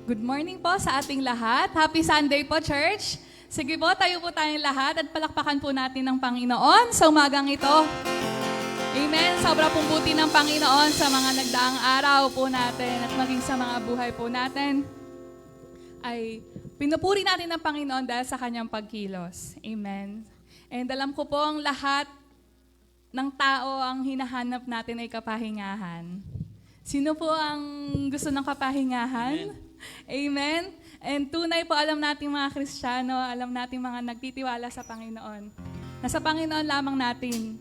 Good morning po sa ating lahat. Happy Sunday po, church. Sige po, tayo po tayong lahat at palakpakan po natin ng Panginoon sa umagang ito. Amen. Sobra pong buti ng Panginoon sa mga nagdaang araw po natin at maging sa mga buhay po natin. Ay pinupuri natin ng Panginoon dahil sa kanyang pagkilos. Amen. And alam ko po ang lahat ng tao ang hinahanap natin ay kapahingahan. Sino po ang gusto ng kapahingahan? Amen. Amen. And tunay po alam nating mga Kristiyano, alam nating mga nagtitiwala sa Panginoon. Na sa Panginoon lamang natin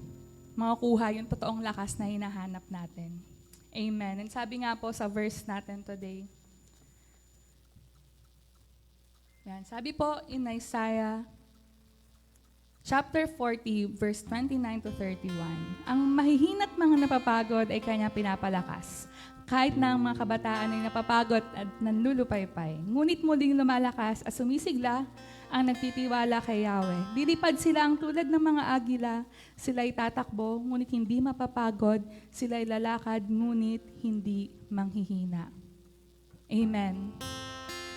makukuha yung totoong lakas na hinahanap natin. Amen. And sabi nga po sa verse natin today. Yan, sabi po in Isaiah chapter 40, verse 29 to 31. Ang mahihina't mga napapagod ay kanya pinapalakas. Kahit na ang mga kabataan ay napapagod at nanlulupaypay. Ngunit muling lumalakas at sumisigla ang nagtitiwala kay Yahweh. Lilipad sila ang tulad ng mga agila. Sila'y tatakbo, ngunit hindi mapapagod. Sila'y lalakad, ngunit hindi manghihina. Amen.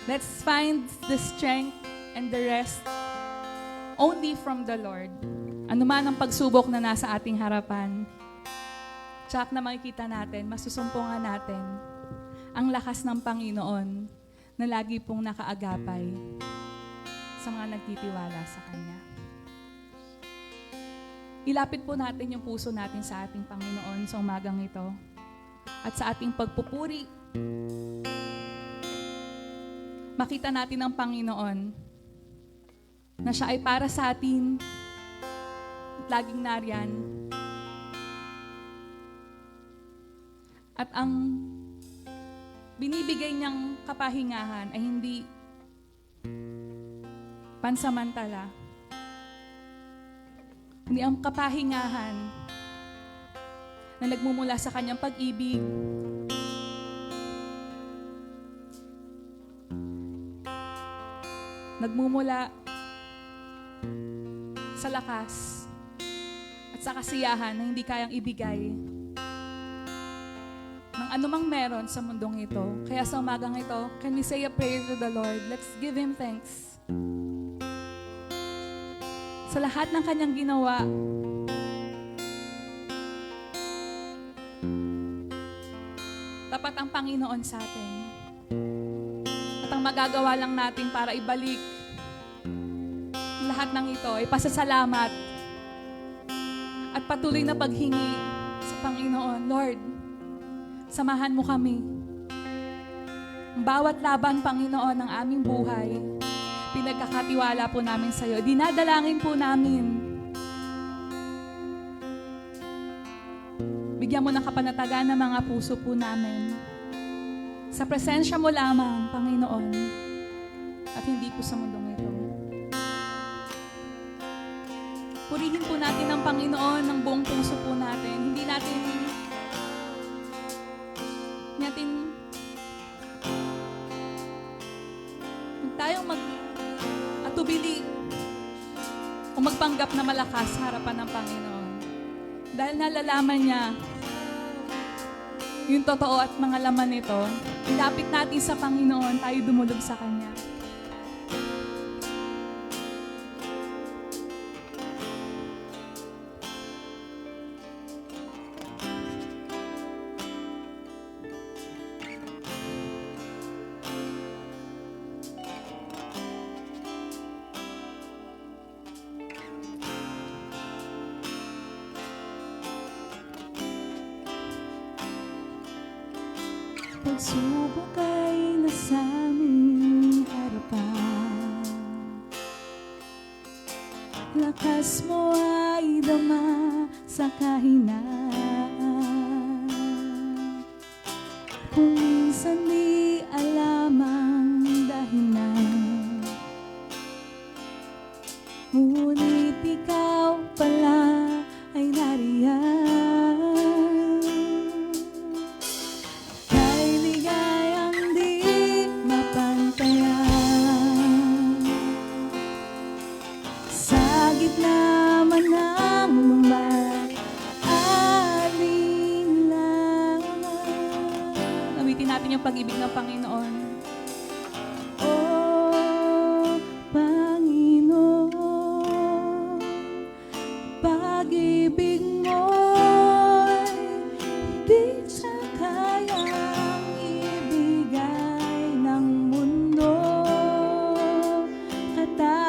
Let's find the strength and the rest only from the Lord. Ano man ang pagsubok na nasa ating harapan, tsak na makikita natin, masusumpungan natin ang lakas ng Panginoon na lagi pong nakaagapay sa mga nagtitiwala sa Kanya. Ilapit po natin yung puso natin sa ating Panginoon sa umagang ito at sa ating pagpupuri. Makita natin ang Panginoon na siya ay para sa atin at laging nariyan. At ang binibigay niyang kapahingahan ay hindi pansamantala. Hindi ang kapahingahan na nagmumula sa kanyang pag-ibig, nagmumula sa lakas at sa kasiyahan na hindi kayang ibigay ng anumang meron sa mundong ito. Kaya sa umagang ito, can we say a prayer to the Lord? Let's give Him thanks. Sa lahat ng Kanyang ginawa, tapat ang Panginoon sa atin. At ang magagawa lang natin para ibalik lahat ng ito ay pasasalamat at patuloy na paghingi sa Panginoon. Lord, samahan mo kami. Ang bawat laban, Panginoon, ng aming buhay, pinagkakatiwala po namin sa iyo. Dinadalangin po namin. Bigyan mo ng kapanatagan ng mga puso po namin. Sa presensya mo lamang, Panginoon, at hindi po sa mundong ito. Purihin po natin ang Panginoon ng buong puso po natin. Hindi natin tayong atubili o magpanggap na malakas sa harapan ng Panginoon. Dahil nalalaman niya yung totoo at mga laman nito, ilapit natin sa Panginoon, tayo dumulog sa Kanya. Pagsubok ay nasa aming harapan, lakas mo ay dama sa kahinaan. Kung minsan di alam ang dahilan, ngunit ikaw pala ay nariyan. Natin yung pag-ibig ng Panginoon.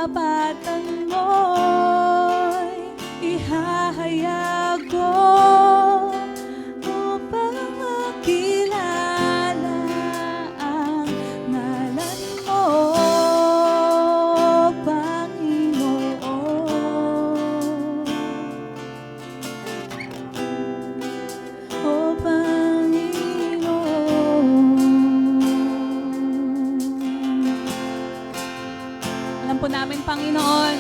katapatan mo'y ihahayag ko upang makilala ang ngalan mo, Panginoon. O Panginoon. Alam po namin, Panginoon,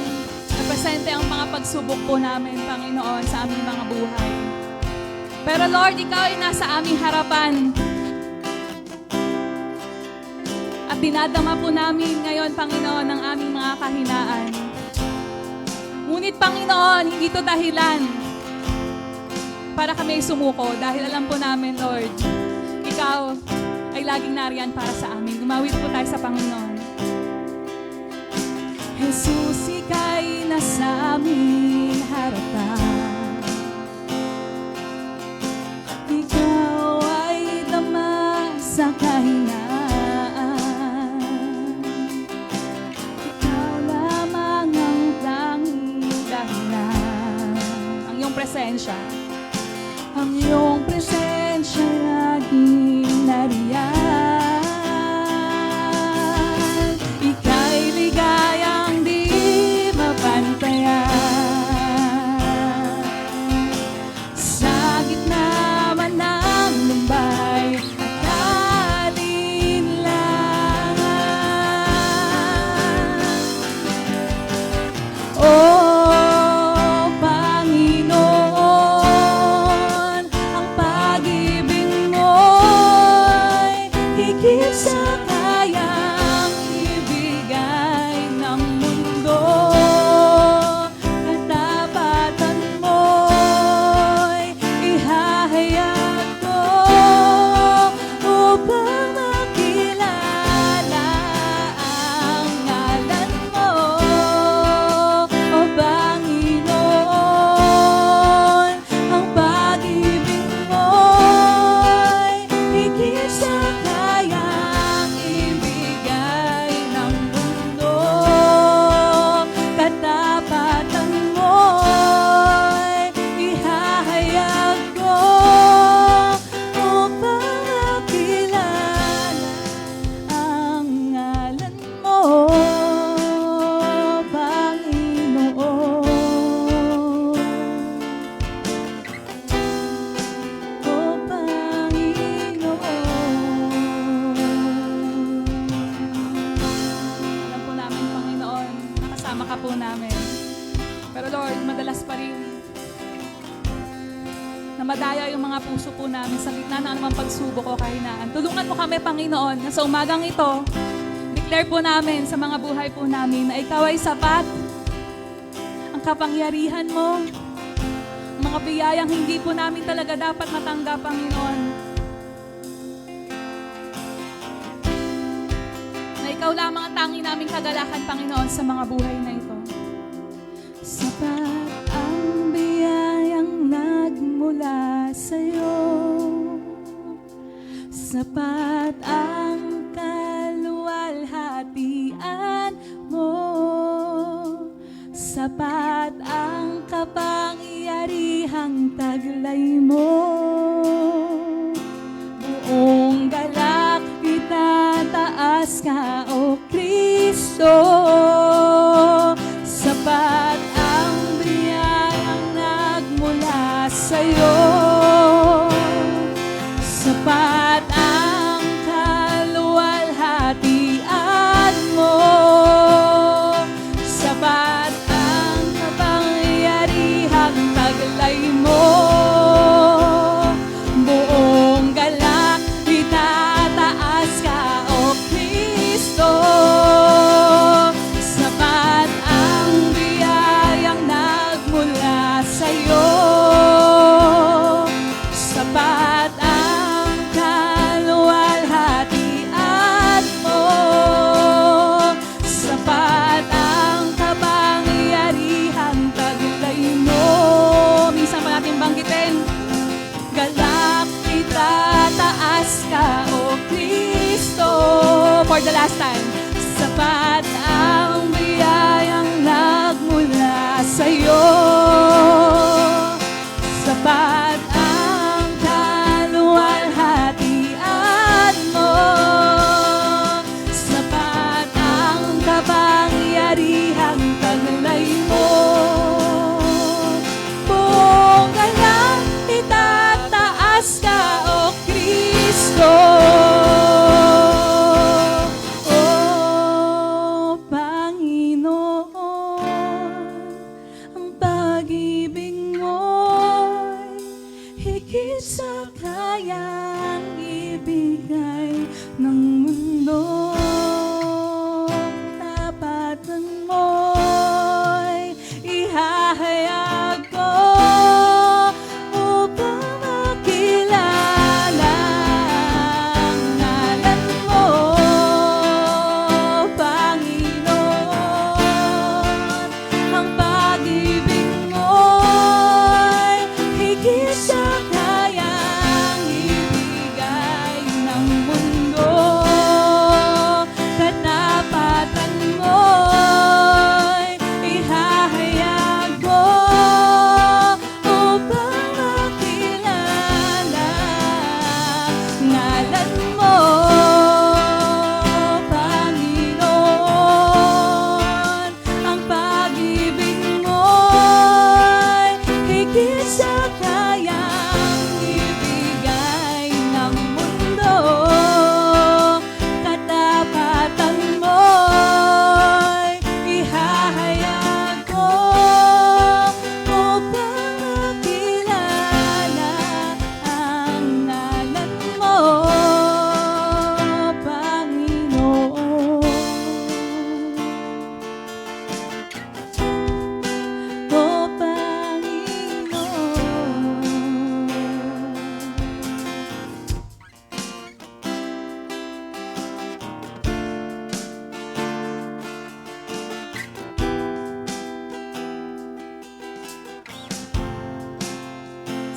na presente ang mga pagsubok po namin, Panginoon, sa aming mga buhay. Pero Lord, Ikaw ay nasa aming harapan. At dinadama po namin ngayon, Panginoon, ang aming mga kahinaan. Ngunit, Panginoon, hindi ito dahilan para kami sumuko. Dahil alam po namin, Lord, Ikaw ay laging nariyan para sa amin. Gumawit po tayo sa Panginoon. Jesus, Ika'y nasa aming harapan. Ikaw ay dama sa kahinaan. Ikaw lamang ang tanging dahilan. Ang iyong presensya. Ang iyong presensya laging nariyan. Ika'y ligayang di mapantayan. Sa gitna man ng lumbay at alinlangan. Oh, Panginoon, ang pag-ibig mo'y higit sa kayang ibigay ng mundo. Katapatan mo'y ihahayag ko upang makilala ang ngalan mo, O Panginoon. Ang pag-ibig mo'y higit sa kayang ibigay ng mundo. Katapatan mo'y ihahayag ko upang makilala ang ngalan mo, Panginoon. O Panginoon. Alam po namin, Panginoon, nakasama ka po namin. Pero Lord, madalas pa rin na madaya yung mga puso po namin sa gitna ng anumang pagsubok o kahinaan. Tulungan mo kami, Panginoon, na sa umagang ito, declare po namin sa mga buhay po namin na Ikaw ay sapat. Ang kapangyarihan mo, mga biyayang hindi po namin talaga dapat matanggap, Panginoon. Na Ikaw lamang ang tangi naming kagalakan, Panginoon, sa mga buhay na ito. Sapat ang biyayang nagmula sa'yo. Sapat ang kaluwalhatian mo. Sapat ang kapangyarihang taglay mo. Buong galak itataas ka, O Kristo. Sapat ang biyayang nagmula sa'yo. Sapat ang kaluwalhatian mo. Sapat ang kapangyarihang taglay mo. Buong galak itataas ka, O Kristo. sa kayang ibigay ng mundo. Tapatan mo'y ihahayag ko upang makilala ang ngalan mo, Panginoon. Ang pag-ibig mo'y higit sa kayang ibigay ng mundo. Katapatan mo'y ihahayag ko upang makilala ngalan mo, Panginoon. Ang pag-ibig mo'y higit sa kayang ibigay ng mundo. Katapatan mo'y ihahayag ko upang makilala ang ngalan mo, Panginoon. O Panginoon.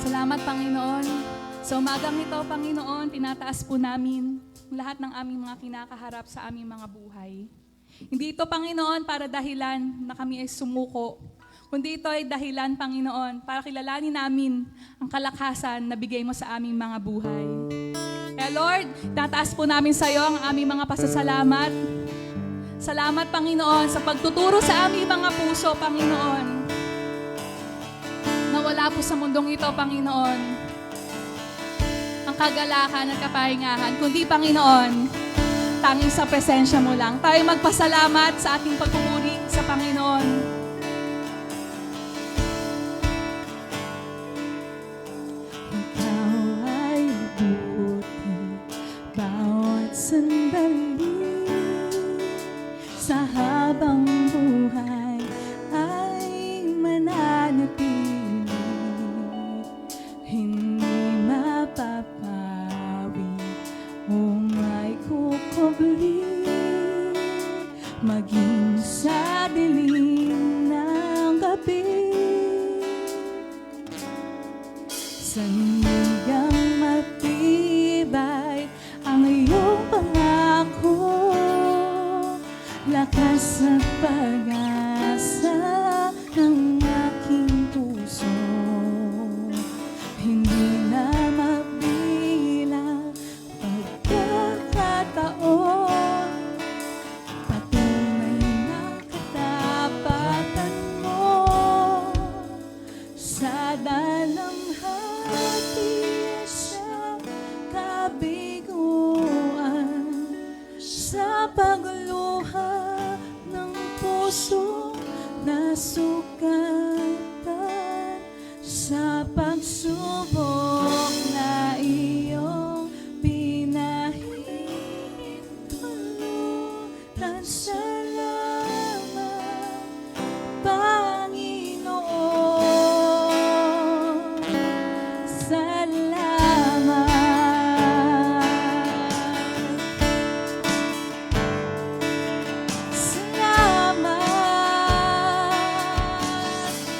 Salamat, Panginoon. Sa umagang ito, Panginoon, tinataas po namin lahat ng aming mga kinakaharap sa aming mga buhay. Hindi ito, Panginoon, para dahilan na kami ay sumuko, kundi ito ay dahilan, Panginoon, para kilalanin namin ang kalakasan na bigay mo sa aming mga buhay. Kaya Lord, tataas po namin sa iyo ang aming mga pasasalamat. Salamat, Panginoon, sa pagtuturo sa aming mga puso, Panginoon, na wala po sa mundong ito, Panginoon, ang kagalakan at kapahingahan, kundi, Panginoon, tanging sa presensya mo lang. Tayo magpasalamat sa ating pagpupuri sa Panginoon. Ikaw ay mabuti bawat sandali, sa habang buhay ay mananatili, hindi mapapawi o may kukubli, maging sa dilim ng gabi. Sandigang matibay ang iyong pangako, lakas at pag-asa ng aking puso. Hindi na mabilang pagkakataon, patunay ng katapatan mo sa dalamhati sa kabiguan, sa pagluha ng puso na sukatan, sa pagsubok na iyong pinahintulutan. Salamat, Panginoon. Salamat. Salamat.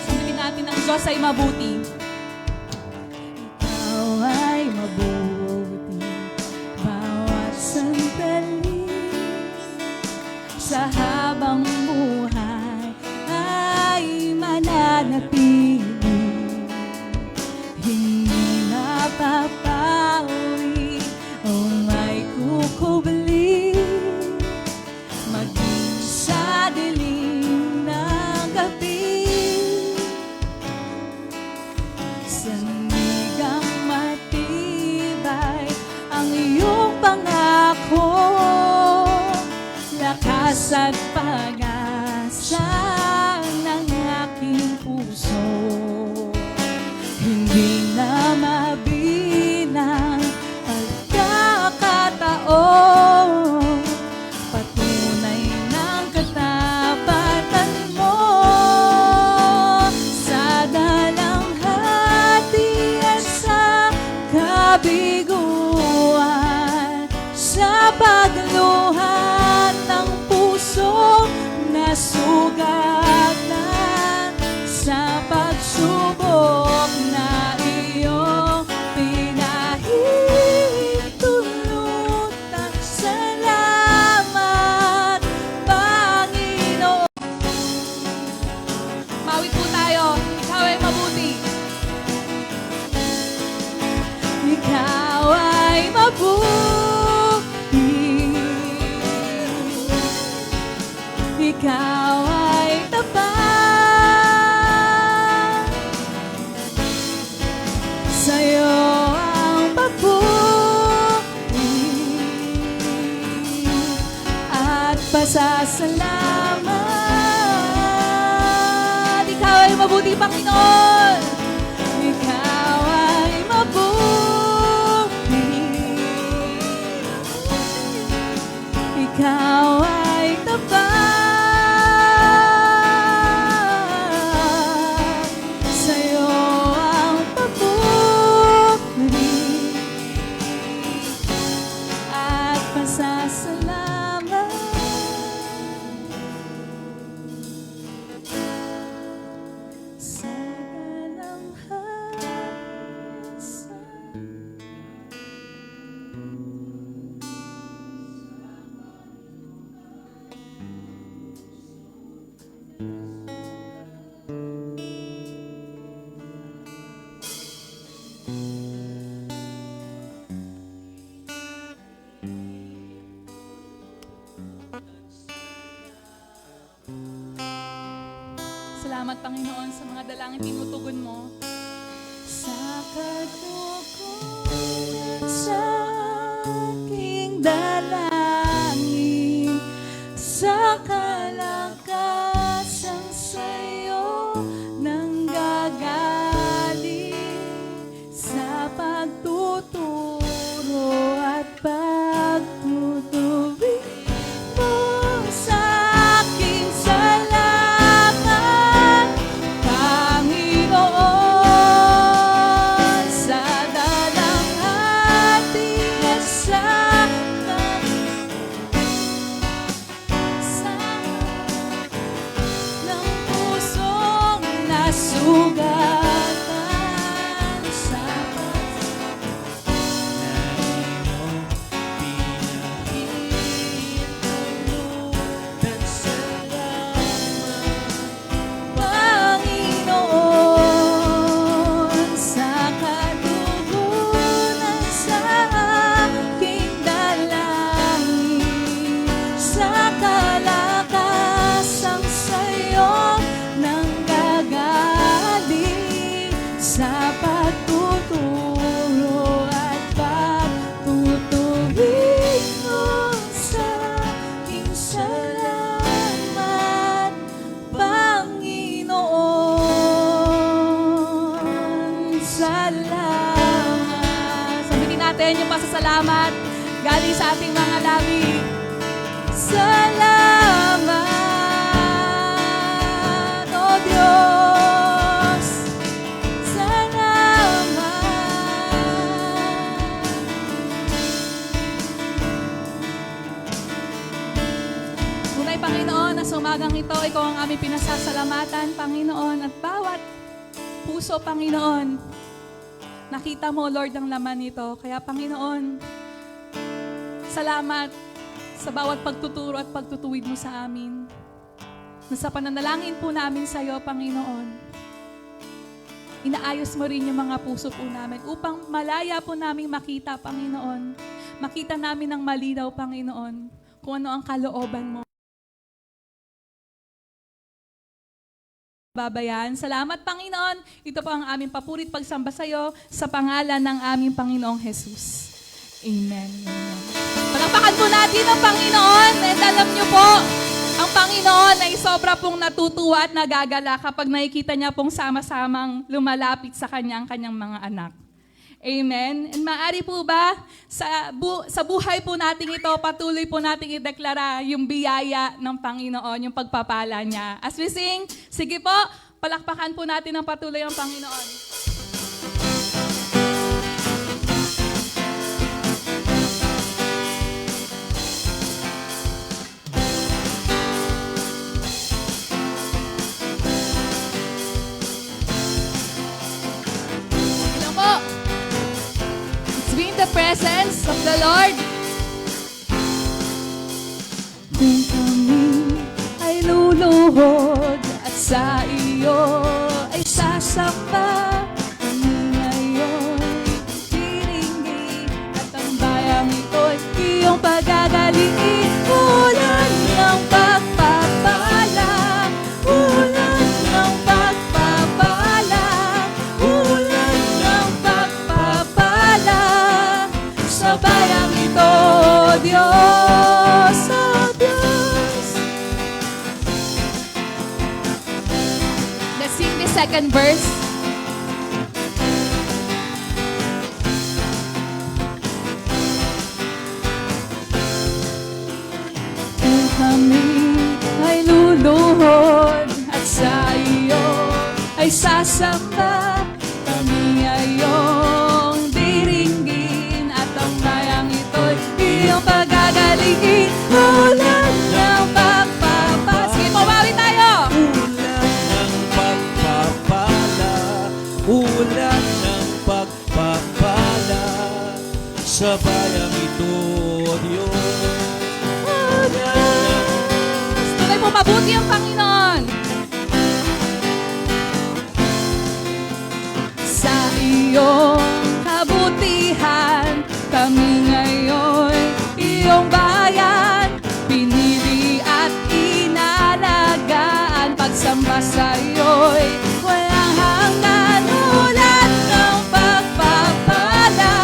Sambitin natin ang Diyos ay mabuti. Ikaw ay mabuti bawat sandali, sa habang buhay ay mananatili, hindi napapawi o may kukubli, maging sa dilim ng gabi. Sandigang matibay ang iyong pangako, lakas at pag-asa ng aking puso. pasasalamat. Ikaw ay mabuti, Panginoon. Ikaw ay mabuti. Ikaw ay tapat. Sa'yo ang papuri at pasasalamat. Sa salamat, Panginoon, sa mga dalangin tinutugon mo. Sa katugunan sa aking dalangin, sa kalakasang sa'yo nanggagaling, sa pagtuturo at pagtutuwid mo sa aking salamat, Panginoon, sa dalamhati at sa ng pusong nasugatan sa Panginoon, sa katugunan sa aking dalangin, sa kalakasang sa'yo nanggagaling, sa pagtuturo at pagtutuwid mo sa aking salamat, Panginoon. Salamat. Sabihin natin yung pasasalamat galing sa ating mga labi. Salamat, O Diyos. Salamat. Tunay, Panginoon, na sa umagang ito, ikaw ang aming pinasasalamatan, Panginoon, at bawat puso, Panginoon, nakita mo, Lord, ang laman nito. Kaya, Panginoon, salamat sa bawat pagtuturo at pagtutuwid mo sa amin. Na sa pananalangin po namin sa iyo, Panginoon, inaayos mo rin yung mga puso po namin upang malaya po namin makita, Panginoon. Makita namin ng malinaw, Panginoon, kung ano ang kalooban mo. Babayan. Salamat, Panginoon. Ito po ang aming papurit pagsamba sa iyo sa pangalan ng aming Panginoong Jesus. Amen. Amen. Palakpakan po natin ang Panginoon. And alam niyo po, ang Panginoon ay sobra pong natutuwa at nagagala kapag nakikita niya pong sama-samang lumalapit sa kanyang mga anak. Amen. And maaari po ba sa buhay po nating ito, patuloy po nating ideklara yung biyaya ng Panginoon, yung pagpapala niya. As we sing, sige po, palakpakan po natin ng patuloy ang Panginoon. The presence of the Lord. Kung kami ay luluhod at sa iyo ay sasamba, kami ngayon tiringgin at ang bayang ito'y iyong pagagaliin. Ulan ng pagpapala, ulan ng pagpapala, ulan ng pagpapala sa bayang ito, Diyos, oh Diyos. second verse. Kung kami ay luluhod at sa iyo ay sasamba, kami ay iyong diringgin at ang bayang ito'y iyong pagagalingin. Ulan ng pagpapala. Sige, pumawin tayo! Ulan ng pagpapala sa bayang ito, Diyos. Tunay po mabuti ang Panginoon. Sa iyong kabutihan, kami ngayon iyong bayan, pinili at inalagaan. Pagsamba sa iyo'y walang hanggan. Ulan ng pagpapala,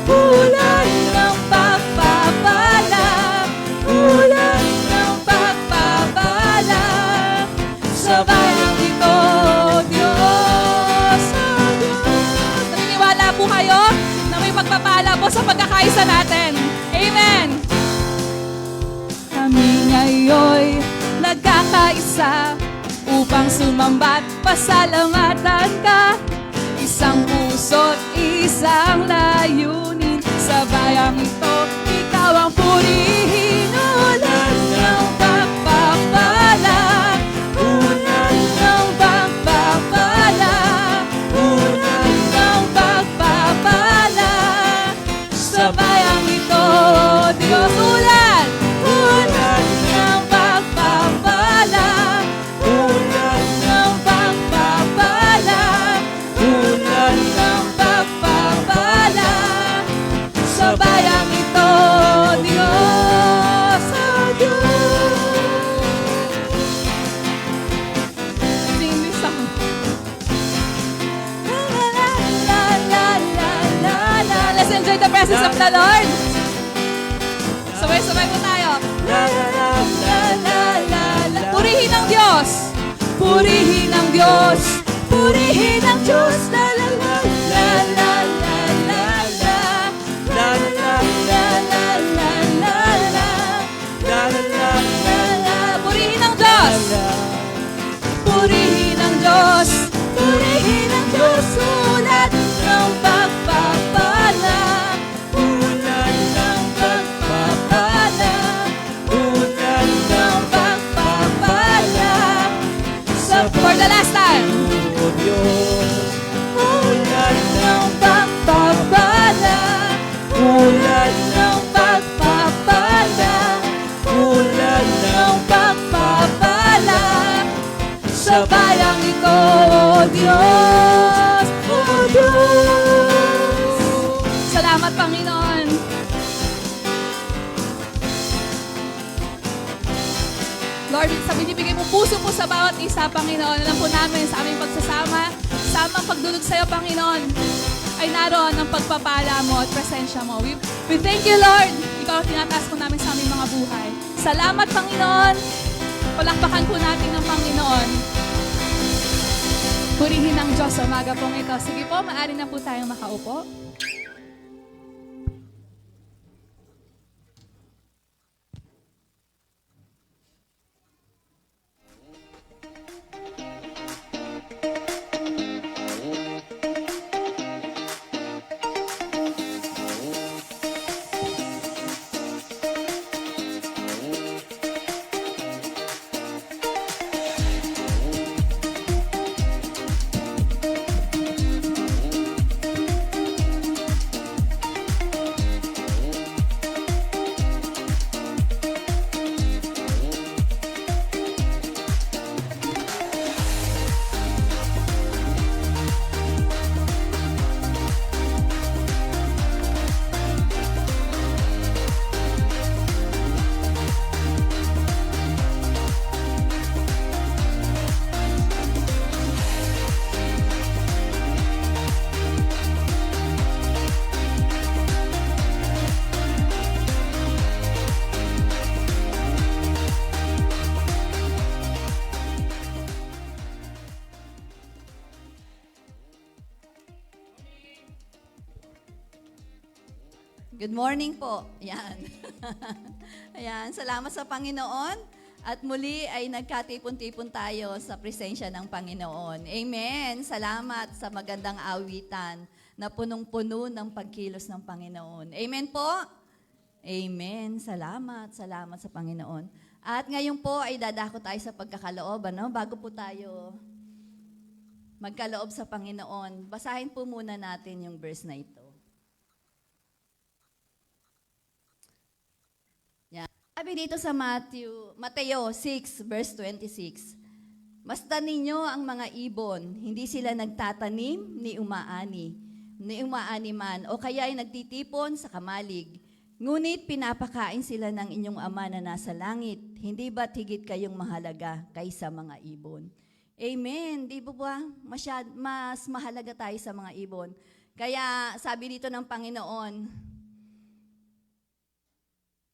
ulan ng pagpapala, ulan ng pagpapala sa bayang ito, Diyos. Naniniwala po kayo na may pagpapala po sa pagkakaisa natin. Amen! Kami ngayon'y nagkakaisa upang sumamba't pasalamatan ka. Isang puso't isang layunin, sa bayang ito ikaw ang purihin. Ulan ng pagpapala, ulan ng pagpapala, ulan ng pagpapala sa bayang ito, Diyos. Ulan, ulan ng pagpapala, ulan ng pagpapala, ulan ng pagpapala sa bayang ito, Diyos, oh Diyos. Sing this song. La, la, la, la, la, la, la. Let's enjoy the presence of the Lord. Sabay-sabay po tayo. La, la, la, la, la, la, la. Purihin ang Diyos. Purihin ang Diyos. Purihin ang Diyos. La, la, la, la, la, la, la, la. La, la, la, la, la, la, la, la. La, la, la, la, la. Purihin ang Diyos. Purihin ang Diyos. Purihin ang Diyos. Ulan ng pagpapala, ulan ng pagpapala, ulan ng pagpapala for the last time. O Diyos, Ulan ng pagpapala, ulan ng pagpapala, ulan ng pagpapala sa bayang ito, O Diyos, O Diyos. Salamat, Panginoon. Lord, sa binibigay mo puso po sa bawat isa, Panginoon. Alam po namin sa aming pagsasama, sa aming pagdulog sa iyo, Panginoon, ay naroon ang pagpapala mo at presensya mo. We thank you, Lord. Ikaw ang tinataas po namin sa aming mga buhay. Salamat, Panginoon. Palakpakan po natin ng Panginoon. Purihin ng Diyos sa umaga pong ito. Sige po, maaari na po tayong makaupo. Good morning po. Ayan. Ayan, salamat sa Panginoon. At muli ay nagkatipon-tipon tayo sa presensya ng Panginoon. Amen. Salamat sa magandang awitan na punong-puno ng pagkilos ng Panginoon. Amen po. Amen. Salamat. Salamat sa Panginoon. At ngayon po ay dadako tayo sa pagkakaloob. Ano? Bago po tayo magkaloob sa Panginoon, basahin po muna natin yung verse na ito. Sabi dito sa Mateo 6, verse 26, Masdan ninyo ang mga ibon, hindi sila nagtatanim ni umaani man, o kaya ay nagtitipon sa kamalig. Ngunit pinapakain sila ng inyong Ama na nasa langit. Hindi ba't higit kayong mahalaga kaysa mga ibon? Amen. Di ba mas mahalaga tayo sa mga ibon? Kaya sabi dito ng Panginoon,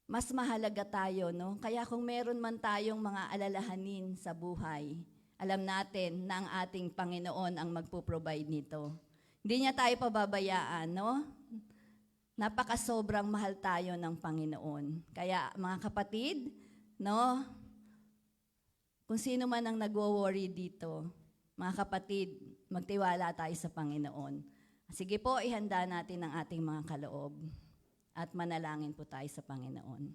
mas mahalaga tayo, no? Kaya kung meron man tayong mga alalahanin sa buhay, alam natin na ang ating Panginoon ang magpo-provide nito. Hindi niya tayo pababayaan, no? Napakasobrang mahal tayo ng Panginoon. Kaya mga kapatid, no? Kung sino man ang nagwo-worry dito, mga kapatid, magtiwala tayo sa Panginoon. Sige po, ihanda natin ang ating mga kaloob. At manalangin po tayo sa Panginoon.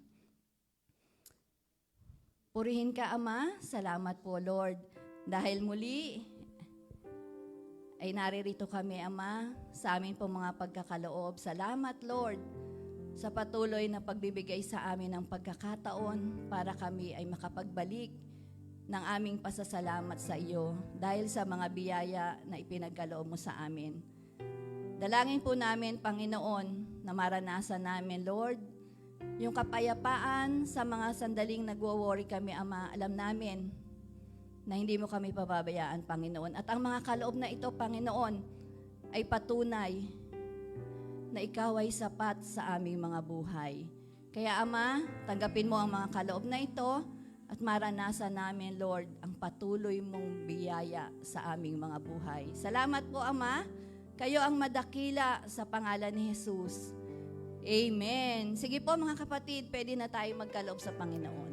Purihin ka, Ama. Salamat po, Lord. Dahil muli ay naririto kami, Ama, sa aming po mga pagkakaloob. Salamat, Lord, sa patuloy na pagbibigay sa amin ng pagkakataon para kami ay makapagbalik ng aming pasasalamat sa iyo dahil sa mga biyaya na ipinagkaloob mo sa amin. Dalangin po namin, Panginoon, na maranasan namin, Lord, yung kapayapaan sa mga sandaling nagwo-worry kami, Ama. Alam namin na hindi mo kami pababayaan, Panginoon. At ang mga kaloob na ito, Panginoon, ay patunay na ikaw ay sapat sa aming mga buhay. Kaya, Ama, tanggapin mo ang mga kaloob na ito at maranasan namin, Lord, ang patuloy mong biyaya sa aming mga buhay. Salamat po, Ama. Kayo ang madakila sa pangalan ni Jesus. Amen. Sige po mga kapatid, pwede na tayo magkaloob sa Panginoon.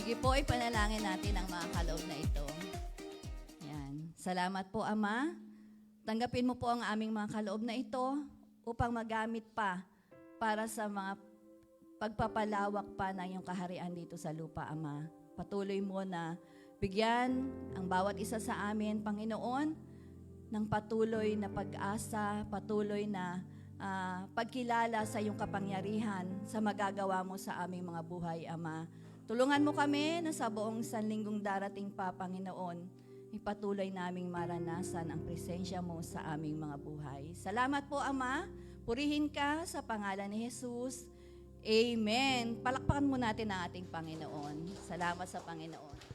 Sige po, ipanalangin natin ang mga kaloob na ito. Yan. Salamat po, Ama. Tanggapin mo po ang aming mga kaloob na ito upang magamit pa para sa mga pagpapalawak pa ng iyong kaharian dito sa lupa, Ama. Patuloy mo na bigyan ang bawat isa sa amin, Panginoon, ng patuloy na pag-asa, patuloy na pagkilala sa iyong kapangyarihan sa magagawa mo sa aming mga buhay, Ama. Tulungan mo kami na sa buong sanlinggong darating pa, Panginoon, ipatuloy naming maranasan ang presensya mo sa aming mga buhay. Salamat po, Ama. Purihin ka sa pangalan ni Jesus. Amen. Palakpakan mo natin ang ating Panginoon. Salamat sa Panginoon.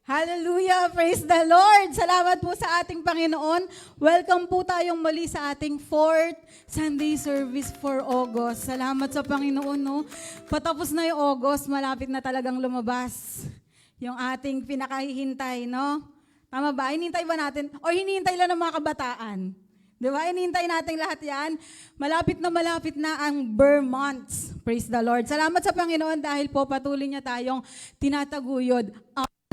Hallelujah! Praise the Lord! Salamat po sa ating Panginoon. Welcome po tayong muli sa ating 4th Sunday service for August. Salamat sa Panginoon, no? Patapos na yung August, malapit na talagang lumabas yung ating pinakahihintay, no? Tama ba? Hinihintay ba natin? O hinihintay lang ng mga kabataan? Di ba? Hinihintay natin lahat yan. Malapit na ang Burr months. Praise the Lord. Salamat sa Panginoon dahil po patuloy niya tayong tinataguyod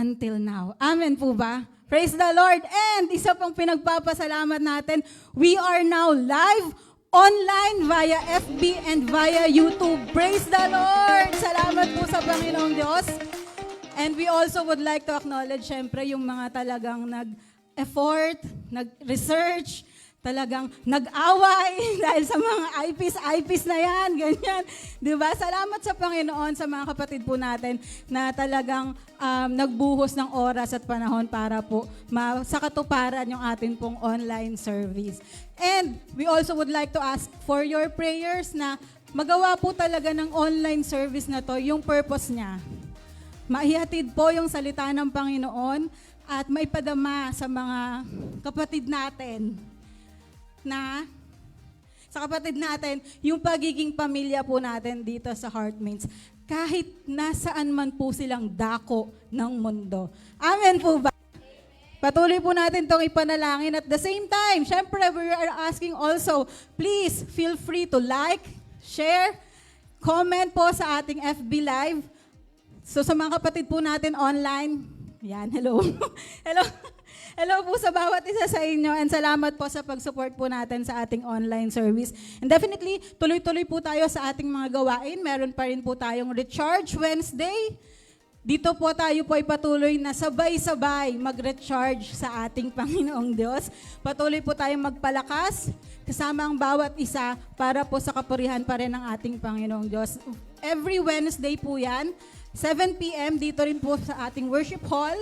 until now. Amen po ba? Praise the Lord. And isa pang pinagpapasalamat natin, we are now live online via FB and via YouTube. Praise the Lord. Salamat po sa Panginoong Diyos. And we also would like to acknowledge, syempre, yung mga talagang nag-effort, nag-research, talagang nag-away dahil sa mga IPs na yan, ganyan. Diba? Salamat sa Panginoon sa mga kapatid po natin na talagang nagbuhos ng oras at panahon para po sa katuparan yung atin pong online service. And we also would like to ask for your prayers na magawa po talaga ng online service na to yung purpose niya. Maihatid po yung salita ng Panginoon at maipadama sa mga kapatid natin yung pagiging pamilya po natin dito sa Heartmates, kahit nasaan man po silang dako ng mundo. Amen po ba? Patuloy po natin itong ipanalangin. At the same time, syempre, we are asking also, please feel free to like, share, comment po sa ating FB Live. So sa mga kapatid po natin online, yan, hello. Hello. Hello po sa bawat isa sa inyo and salamat po sa pag-support po natin sa ating online service. And definitely, tuloy-tuloy po tayo sa ating mga gawain. Meron pa rin po tayong Recharge Wednesday. Dito po tayo po ay patuloy na sabay-sabay mag-recharge sa ating Panginoong Diyos. Patuloy po tayong magpalakas kasama ang bawat isa para po sa kapurihan pa rin ng ating Panginoong Diyos. Every Wednesday po yan, 7 p.m. dito rin po sa ating worship hall.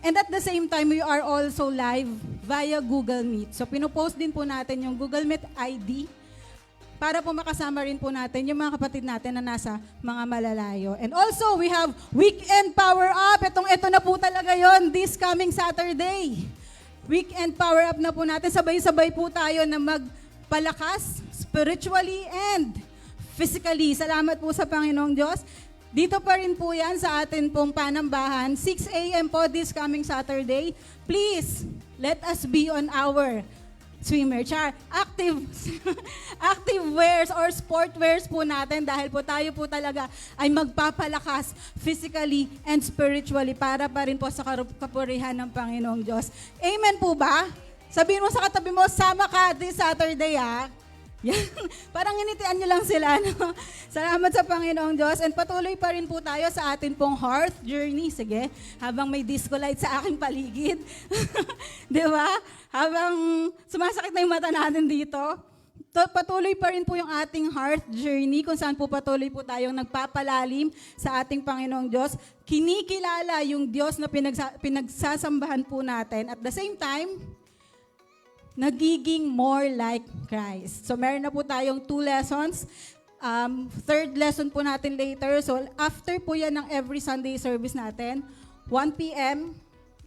And at the same time, we are also live via Google Meet. So, pinopost din po natin yung Google Meet ID para po makasama rin po natin yung mga kapatid natin na nasa mga malalayo. And also, we have Weekend Power Up. Ito na po talaga yon this coming Saturday. Weekend Power Up na po natin. Sabay-sabay po tayo na magpalakas spiritually and physically. Salamat po sa Panginoong Diyos. Dito pa rin po yan sa atin pong panambahan. 6 a.m. po this coming Saturday. Please, let us be on our active wears or sport wears po natin dahil po tayo po talaga ay magpapalakas physically and spiritually para pa rin po sa kapurihan ng Panginoong Diyos. Amen po ba? Sabihin mo sa katabi mo, sama ka this Saturday ha. Yan. Parang initian nyo lang sila. No? Salamat sa Panginoong Diyos. And patuloy pa rin po tayo sa atin pong hearth journey. Sige, habang may disco light sa aking paligid. Di ba? Habang sumasakit na yung mata natin dito. Patuloy pa rin po yung ating hearth journey kung saan po patuloy po tayong nagpapalalim sa ating Panginoong Diyos. Kinikilala yung Diyos na pinagsasambahan po natin. At the same time, nagiging more like Christ. So meron na po tayong 2 lessons. Third lesson po natin later. So after po yan ng every Sunday service natin, 1 p.m.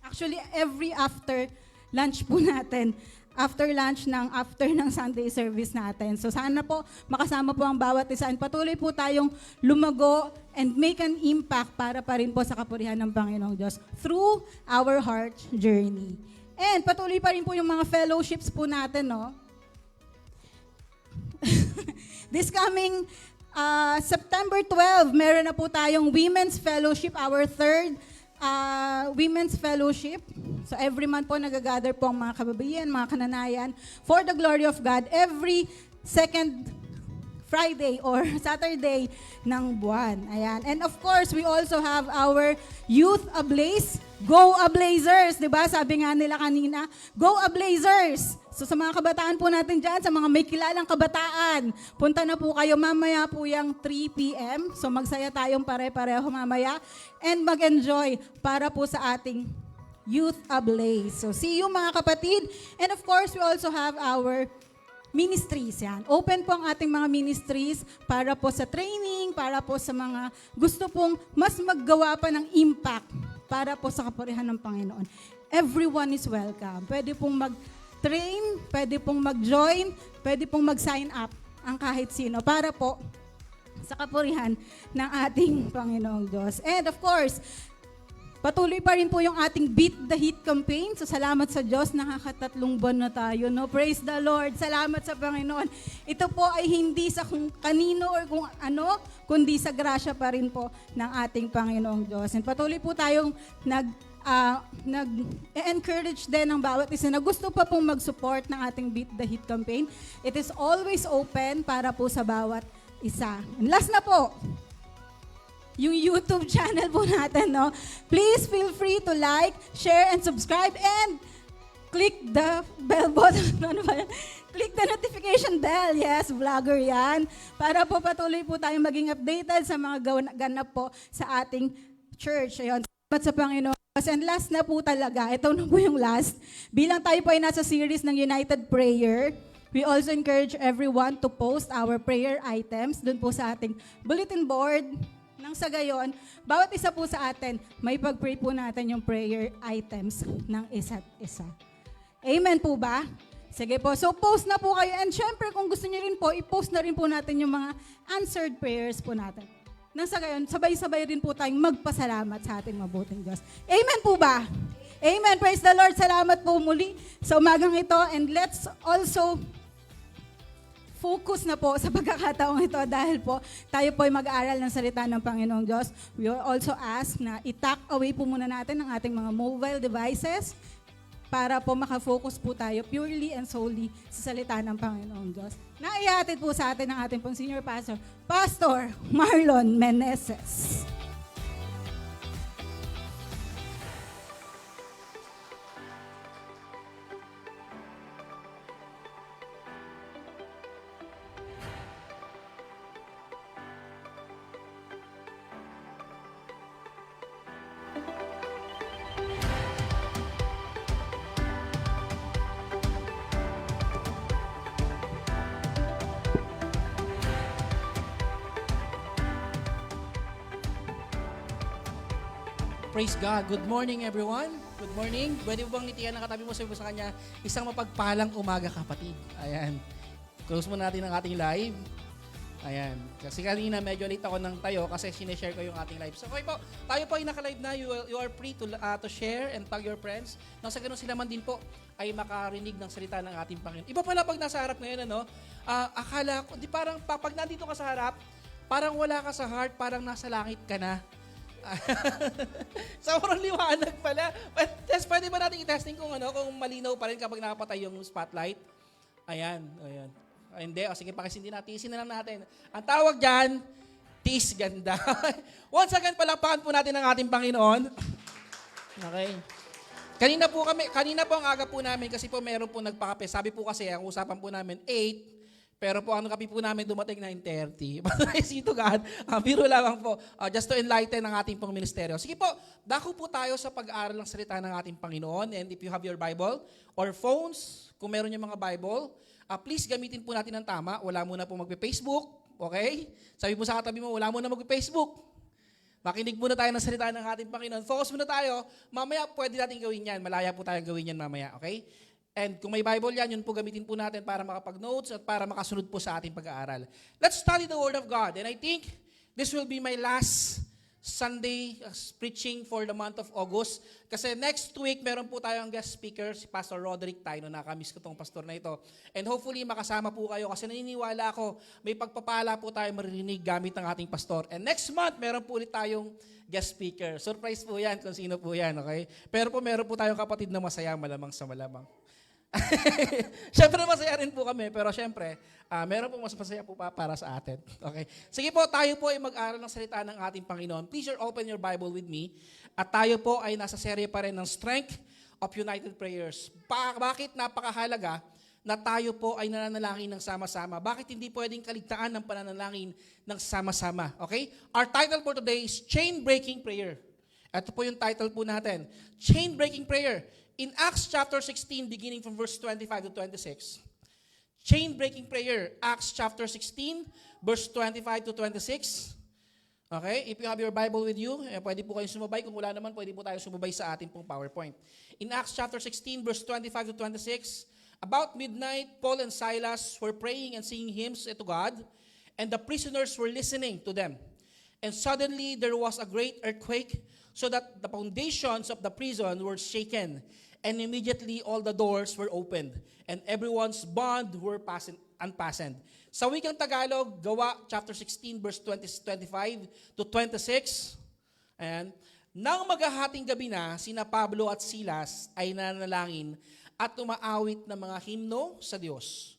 Actually, every after lunch po natin. After ng Sunday service natin. So sana po makasama po ang bawat isa. And patuloy po tayong lumago and make an impact para pa rin po sa kapurihan ng Panginoong Diyos through our heart journey. And patuloy pa rin po yung mga fellowships po natin, no? This coming September 12, meron na po tayong Women's Fellowship, our third Women's Fellowship. So every month po nagagather po ang mga kababaihan, mga kananayan for the glory of God every second Friday or Saturday ng buwan. Ayan. And of course, we also have our Youth Ablaze. Go Ablazers! Diba? Sabi nga nila kanina, Go Ablazers! So sa mga kabataan po natin dyan, sa mga may kilalang kabataan, punta na po kayo mamaya po yung 3 p.m. So magsaya tayong pare-pareho mamaya and mag-enjoy para po sa ating Youth Ablaze. So see you mga kapatid. And of course, we also have our ministries yan. Open po ang ating mga ministries para po sa training, para po sa mga gusto pong mas maggawa pa ng impact para po sa kapurihan ng Panginoon. Everyone is welcome. Pwede pong mag-train, pwede pong mag-join, pwede pong mag-sign up ang kahit sino para po sa kapurihan ng ating Panginoong Diyos. And of course, patuloy pa rin po yung ating Beat the Heat campaign. So salamat sa Diyos, nakakatatlong buwan na tayo. No? Praise the Lord. Salamat sa Panginoon. Ito po ay hindi sa kung kanino or kung ano, kundi sa grasya pa rin po ng ating Panginoong Diyos. And patuloy po tayong nag-encourage din ng bawat isa na gusto pa pong mag-support ng ating Beat the Heat campaign. It is always open para po sa bawat isa. And last na po, yung YouTube channel po natin, no? Please feel free to like, share, and subscribe, and click the bell button. Ano ba yan? Click the notification bell. Yes, vlogger yan. Para po patuloy po tayong maging updated sa mga ganap po sa ating church. Ayun. Salamat sa Panginoon. And last na po talaga, ito na po yung last. Bilang tayo po ay nasa series ng United Prayer, we also encourage everyone to post our prayer items dun po sa ating bulletin board. Nang sa gayon, bawat isa po sa atin, may pag-pray po natin yung prayer items ng isa't isa. Amen po ba? Sige po. So post na po kayo. And syempre, kung gusto niyo rin po, i-post na rin po natin yung mga answered prayers po natin. Nang sa gayon, sabay-sabay rin po tayong magpasalamat sa ating mabuting Diyos. Amen po ba? Amen. Praise the Lord. Salamat po muli sa umagang ito. And let's also focus na po sa pagkakataong ito dahil po tayo po ay mag-aaral ng salita ng Panginoong Diyos. We will also ask na i-tuck away po muna natin ang ating mga mobile devices para po makafocus po tayo purely and solely sa salita ng Panginoong Diyos. Naihatid po sa atin ang ating pong senior pastor, Pastor Marlon Meneses. Praise God. Good morning, everyone. Good morning. Pwede mo bang nitiyan ng katabi mo, sabi mo sa kanya, isang mapagpalang umaga, kapatid. Ayan. Close mo natin ang ating live. Ayan. Kasi kanina medyo late ako ng tayo kasi sineshare ko yung ating live. So okay po, tayo po ay naka-live na. You are free to share and tag your friends. Nang sa ganun sila man din po ay makarinig ng salita ng ating Panginoon. Iba pala pag nasa harap ngayon, ano? Akala ko, di parang pag nandito ka sa harap, parang wala ka sa heart, parang nasa langit ka na. Sobrang liwanag pala. Pwede ba natin i-testing kung malinaw pa rin kapag nakapatay yung spotlight? Ayan. Hindi. Sige, pakisindi natin. Tiisin na lang natin. Ang tawag dyan, tiis ganda. Once again, palakpakan po natin ang ating Panginoon. Okay. Kanina po ang aga po namin kasi po meron po nagpakape. Sabi po kasi, ang usapan po namin, 8. Pero po, ang kape po namin dumating 9:30. Praise to God. Biro lamang po. Just to enlighten ang ating pong ministeryo. Sige po, dako po tayo sa pag-aaral ng salita ng ating Panginoon. And if you have your Bible or phones, kung meron yung mga Bible, please gamitin po natin ng tama. Wala muna po magpe-Facebook. Okay? Sabi po sa katabi mo, wala muna magpe-Facebook. Makinig muna tayo ng salita ng ating Panginoon. Focus muna tayo. Mamaya pwede natin gawin yan. Malaya po tayong gawin yan mamaya. Okay? And kung may Bible yan, yun po gamitin po natin para makapag-notes at para makasunod po sa ating pag-aaral. Let's study the Word of God. And I think this will be my last Sunday preaching for the month of August. Kasi next week, meron po tayong guest speaker, si Pastor Roderick Taino. Nakamiss ko tong pastor na ito. And hopefully, makasama po kayo kasi naniniwala ako, may pagpapala po tayo maririnig gamit ng ating pastor. And next month, meron po ulit tayong guest speaker. Surprise po yan kung sino po yan, okay? Pero po, meron po tayong kapatid na masaya, malamang sa malamang. Siyempre masaya rin po kami, pero siyempre, meron po mas masaya po para sa atin. Okay? Sige po, tayo po ay mag-aral ng salita ng ating Panginoon. Please open your Bible with me. At tayo po ay nasa serye pa rin ng Strength of United Prayers. Bakit napakahalaga na tayo po ay nananalangin ng sama-sama? Bakit hindi pwedeng kaligtaan ng pananalangin ng sama-sama? Okay? Our title for today is Chain Breaking Prayer. Ito po yung title po natin. Chain Breaking Prayer. In Acts chapter 16, beginning from verse 25 to 26, chain-breaking prayer. Acts chapter 16, verse 25 to 26. Okay? If you have your Bible with you, pwede po kayong sumabay. Kung wala naman, pwede po tayo sumabay sa ating pong PowerPoint. In Acts chapter 16, verse 25 to 26, about midnight, Paul and Silas were praying and singing hymns to God, and the prisoners were listening to them. And suddenly there was a great earthquake, so that the foundations of the prison were shaken, and immediately all the doors were opened, and everyone's bond were unfastened. Sa wikang Tagalog, Gawa chapter 16 verse 25 to 26. Ayan. Nang maghahating gabi na, sina Pablo at Silas ay nanalangin at umaawit ng mga himno sa Diyos.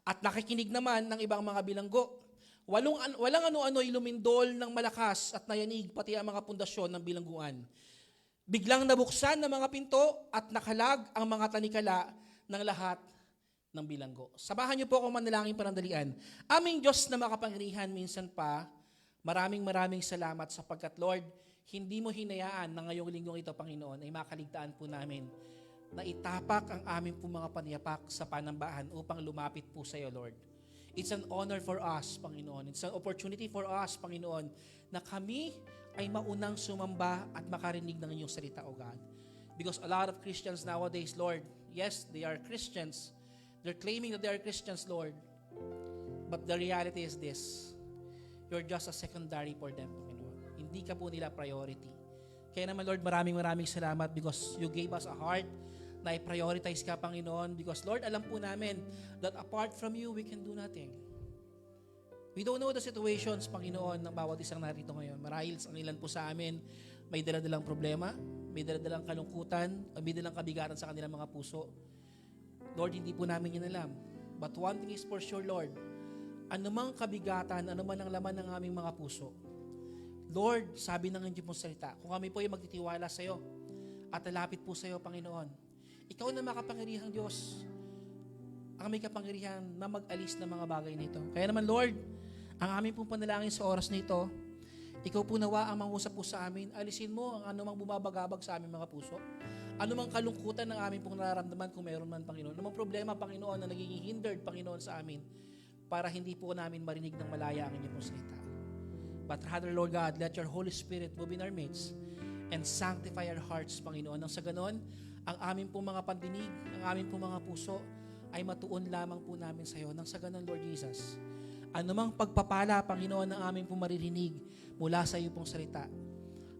At nakikinig naman ng ibang mga bilanggo. Walang ano-ano'y lumindol ng malakas at nayanig pati ang mga pundasyon ng bilangguan. Biglang nabuksan ng mga pinto at nakalag ang mga tanikala ng lahat ng bilanggo. Samahan niyo po akong manalangin panandalian. Aming Diyos na makapangyarihan, minsan pa, maraming salamat sapagkat Lord, hindi mo hinayaan na ngayong linggong ito, Panginoon, ay makaligtaan po namin na itapak ang aming po mga paniyapak sa panambahan upang lumapit po sa iyo, Lord. It's an honor for us, Panginoon. It's an opportunity for us, Panginoon, na kami ay maunang sumamba at makarinig ng inyong salita, O God. Because a lot of Christians nowadays, Lord, yes, they are Christians. They're claiming that they are Christians, Lord. But the reality is this. You're just a secondary for them, Panginoon. Hindi ka po nila priority. Kaya naman, Lord, maraming salamat because you gave us a heart na i-prioritize ka, Panginoon. Because, Lord, alam po namin that apart from you, we can do nothing. We don't know the situations, Panginoon, ng bawat isang narito ngayon. Marahil ang ilan po sa amin, may daladalang problema, may daladalang kalungkutan, may dalang kabigatan sa kanilang mga puso. Lord, hindi po namin yun alam. But one thing is for sure, Lord, anumang kabigatan, anuman ang laman ng aming mga puso, Lord, sabi ng inyong pong salita, kung kami po ay magtitiwala sa iyo at lalapit po sa iyo, Panginoon, ikaw na makapangyarihang Diyos, ang may kapangyarihan na mag-alis ng mga bagay nito. Kaya naman, Lord, ang aming pong panalangin sa oras nito, ikaw po nawa ang mangusap po sa amin, alisin mo ang anumang bumabagabag sa aming mga puso, anumang kalungkutan ng aming pong nararamdaman kung mayroon man, Panginoon, anumang problema, Panginoon, na nagiging hindered, Panginoon, sa amin, para hindi po namin marinig ng malaya ang inyong pong salita. But rather, Lord God, let your Holy Spirit move in our midst and sanctify our hearts, Panginoon. Nang sa ganon, ang aming pong mga pandinig, ang aming pong mga puso, ay matuon lamang po namin sa iyo. Nang sa ganon, Lord Jesus, anumang pagpapala, Panginoon, ng aming pong maririnig mula sa iyo pong salita,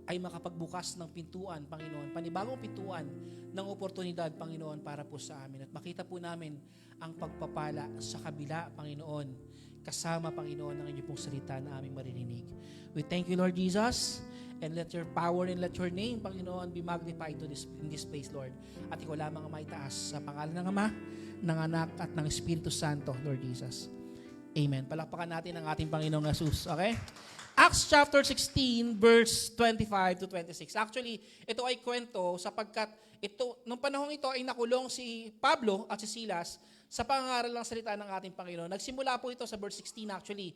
ay makapagbukas ng pintuan, Panginoon, panibagong pintuan ng oportunidad, Panginoon, para po sa amin. At makita po namin ang pagpapala sa kabila, Panginoon, kasama, Panginoon, ng inyong pong salita na aming maririnig. We thank you, Lord Jesus, and let your power and let your name, Panginoon, be magnified in this place, Lord. At ikaw lamang ang maitaas sa pangalan ng Ama, ng Anak, at ng Espiritu Santo, Lord Jesus. Amen. Palakpakan natin ang ating Panginoong Jesus. Okay? Acts chapter 16, verse 25 to 26. Actually, ito ay kwento sapagkat nung panahong ito ay nakulong si Pablo at si Silas sa pangangaral ng salita ng ating Panginoon. Nagsimula po ito sa verse 16 actually.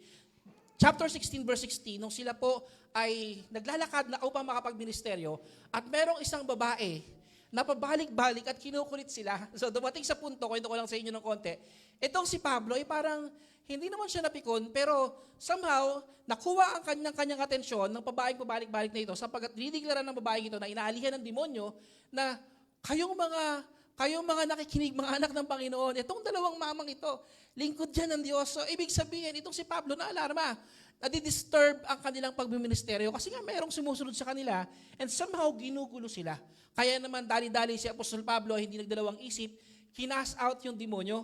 Chapter 16, verse 16, nung sila po ay naglalakad na upang makapagministeryo at merong isang babae na pabalik-balik at kinukulit sila. So dumating sa punto, kwento ko lang sa inyo ng konti, itong si Pablo ay parang hindi naman siya napikon, pero somehow, nakuha ang kanyang atensyon ng babaeng pabalik-balik na ito sapagkat dinideklara ng babaeng ito na inaalihan ng demonyo na kayong mga nakikinig, mga anak ng Panginoon, itong dalawang mamang ito, lingkod dyan ng Diyos. So, ibig sabihin, itong si Pablo na alarma, nadidisturb ang kanilang pagbiministeryo kasi nga mayroong sumusunod sa kanila and somehow ginugulo sila. Kaya naman, dali-dali si Apostol Pablo ay hindi nagdalawang isip, kinas out yung demonyo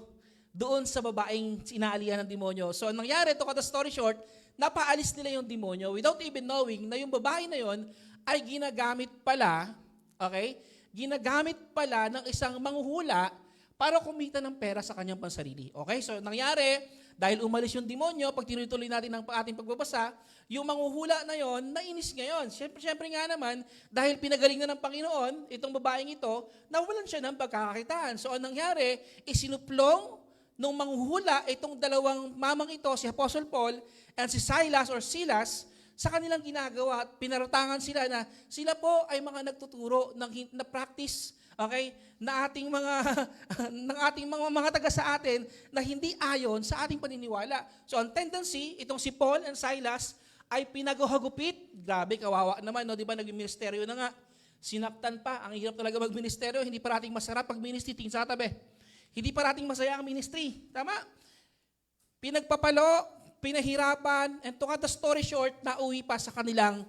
doon sa babaeng inaalihan ng demonyo. So, ang nangyari, to cut the story short, napaalis nila yung demonyo without even knowing na yung babae na yon ay ginagamit pala ng isang manghuhula para kumita ng pera sa kanyang pansarili. Okay? So, nangyari, dahil umalis yung demonyo, pag tinuloy natin ang ating pagbabasa, yung manghuhula na yon, nainis ngayon. Siyempre nga naman, dahil pinagaling na ng Panginoon, itong babaeng ito, nawalan siya ng pagkakakitaan. So, ang nangyari, isinuplong nung manghuhula itong dalawang mamang ito, si Apostle Paul and si Silas or Silas, sa kanilang ginagawa at pinaratangan sila na sila po ay mga nagtuturo na practice okay, na ating mga ng ating mga taga sa atin na hindi ayon sa ating paniniwala. So ang tendency, itong si Paul and Silas ay pinaghagupit. Grabe, kawawa naman, no? Di ba nagministeryo na nga. Sinaktan pa. Ang hirap talaga magministeryo. Hindi parating masarap pag ministry. Tingin sa tabi. Hindi parating masaya ang ministry. Tama? Pinagpapalo, pinahirapan, and to cut the story short, nauwi pa sa kanilang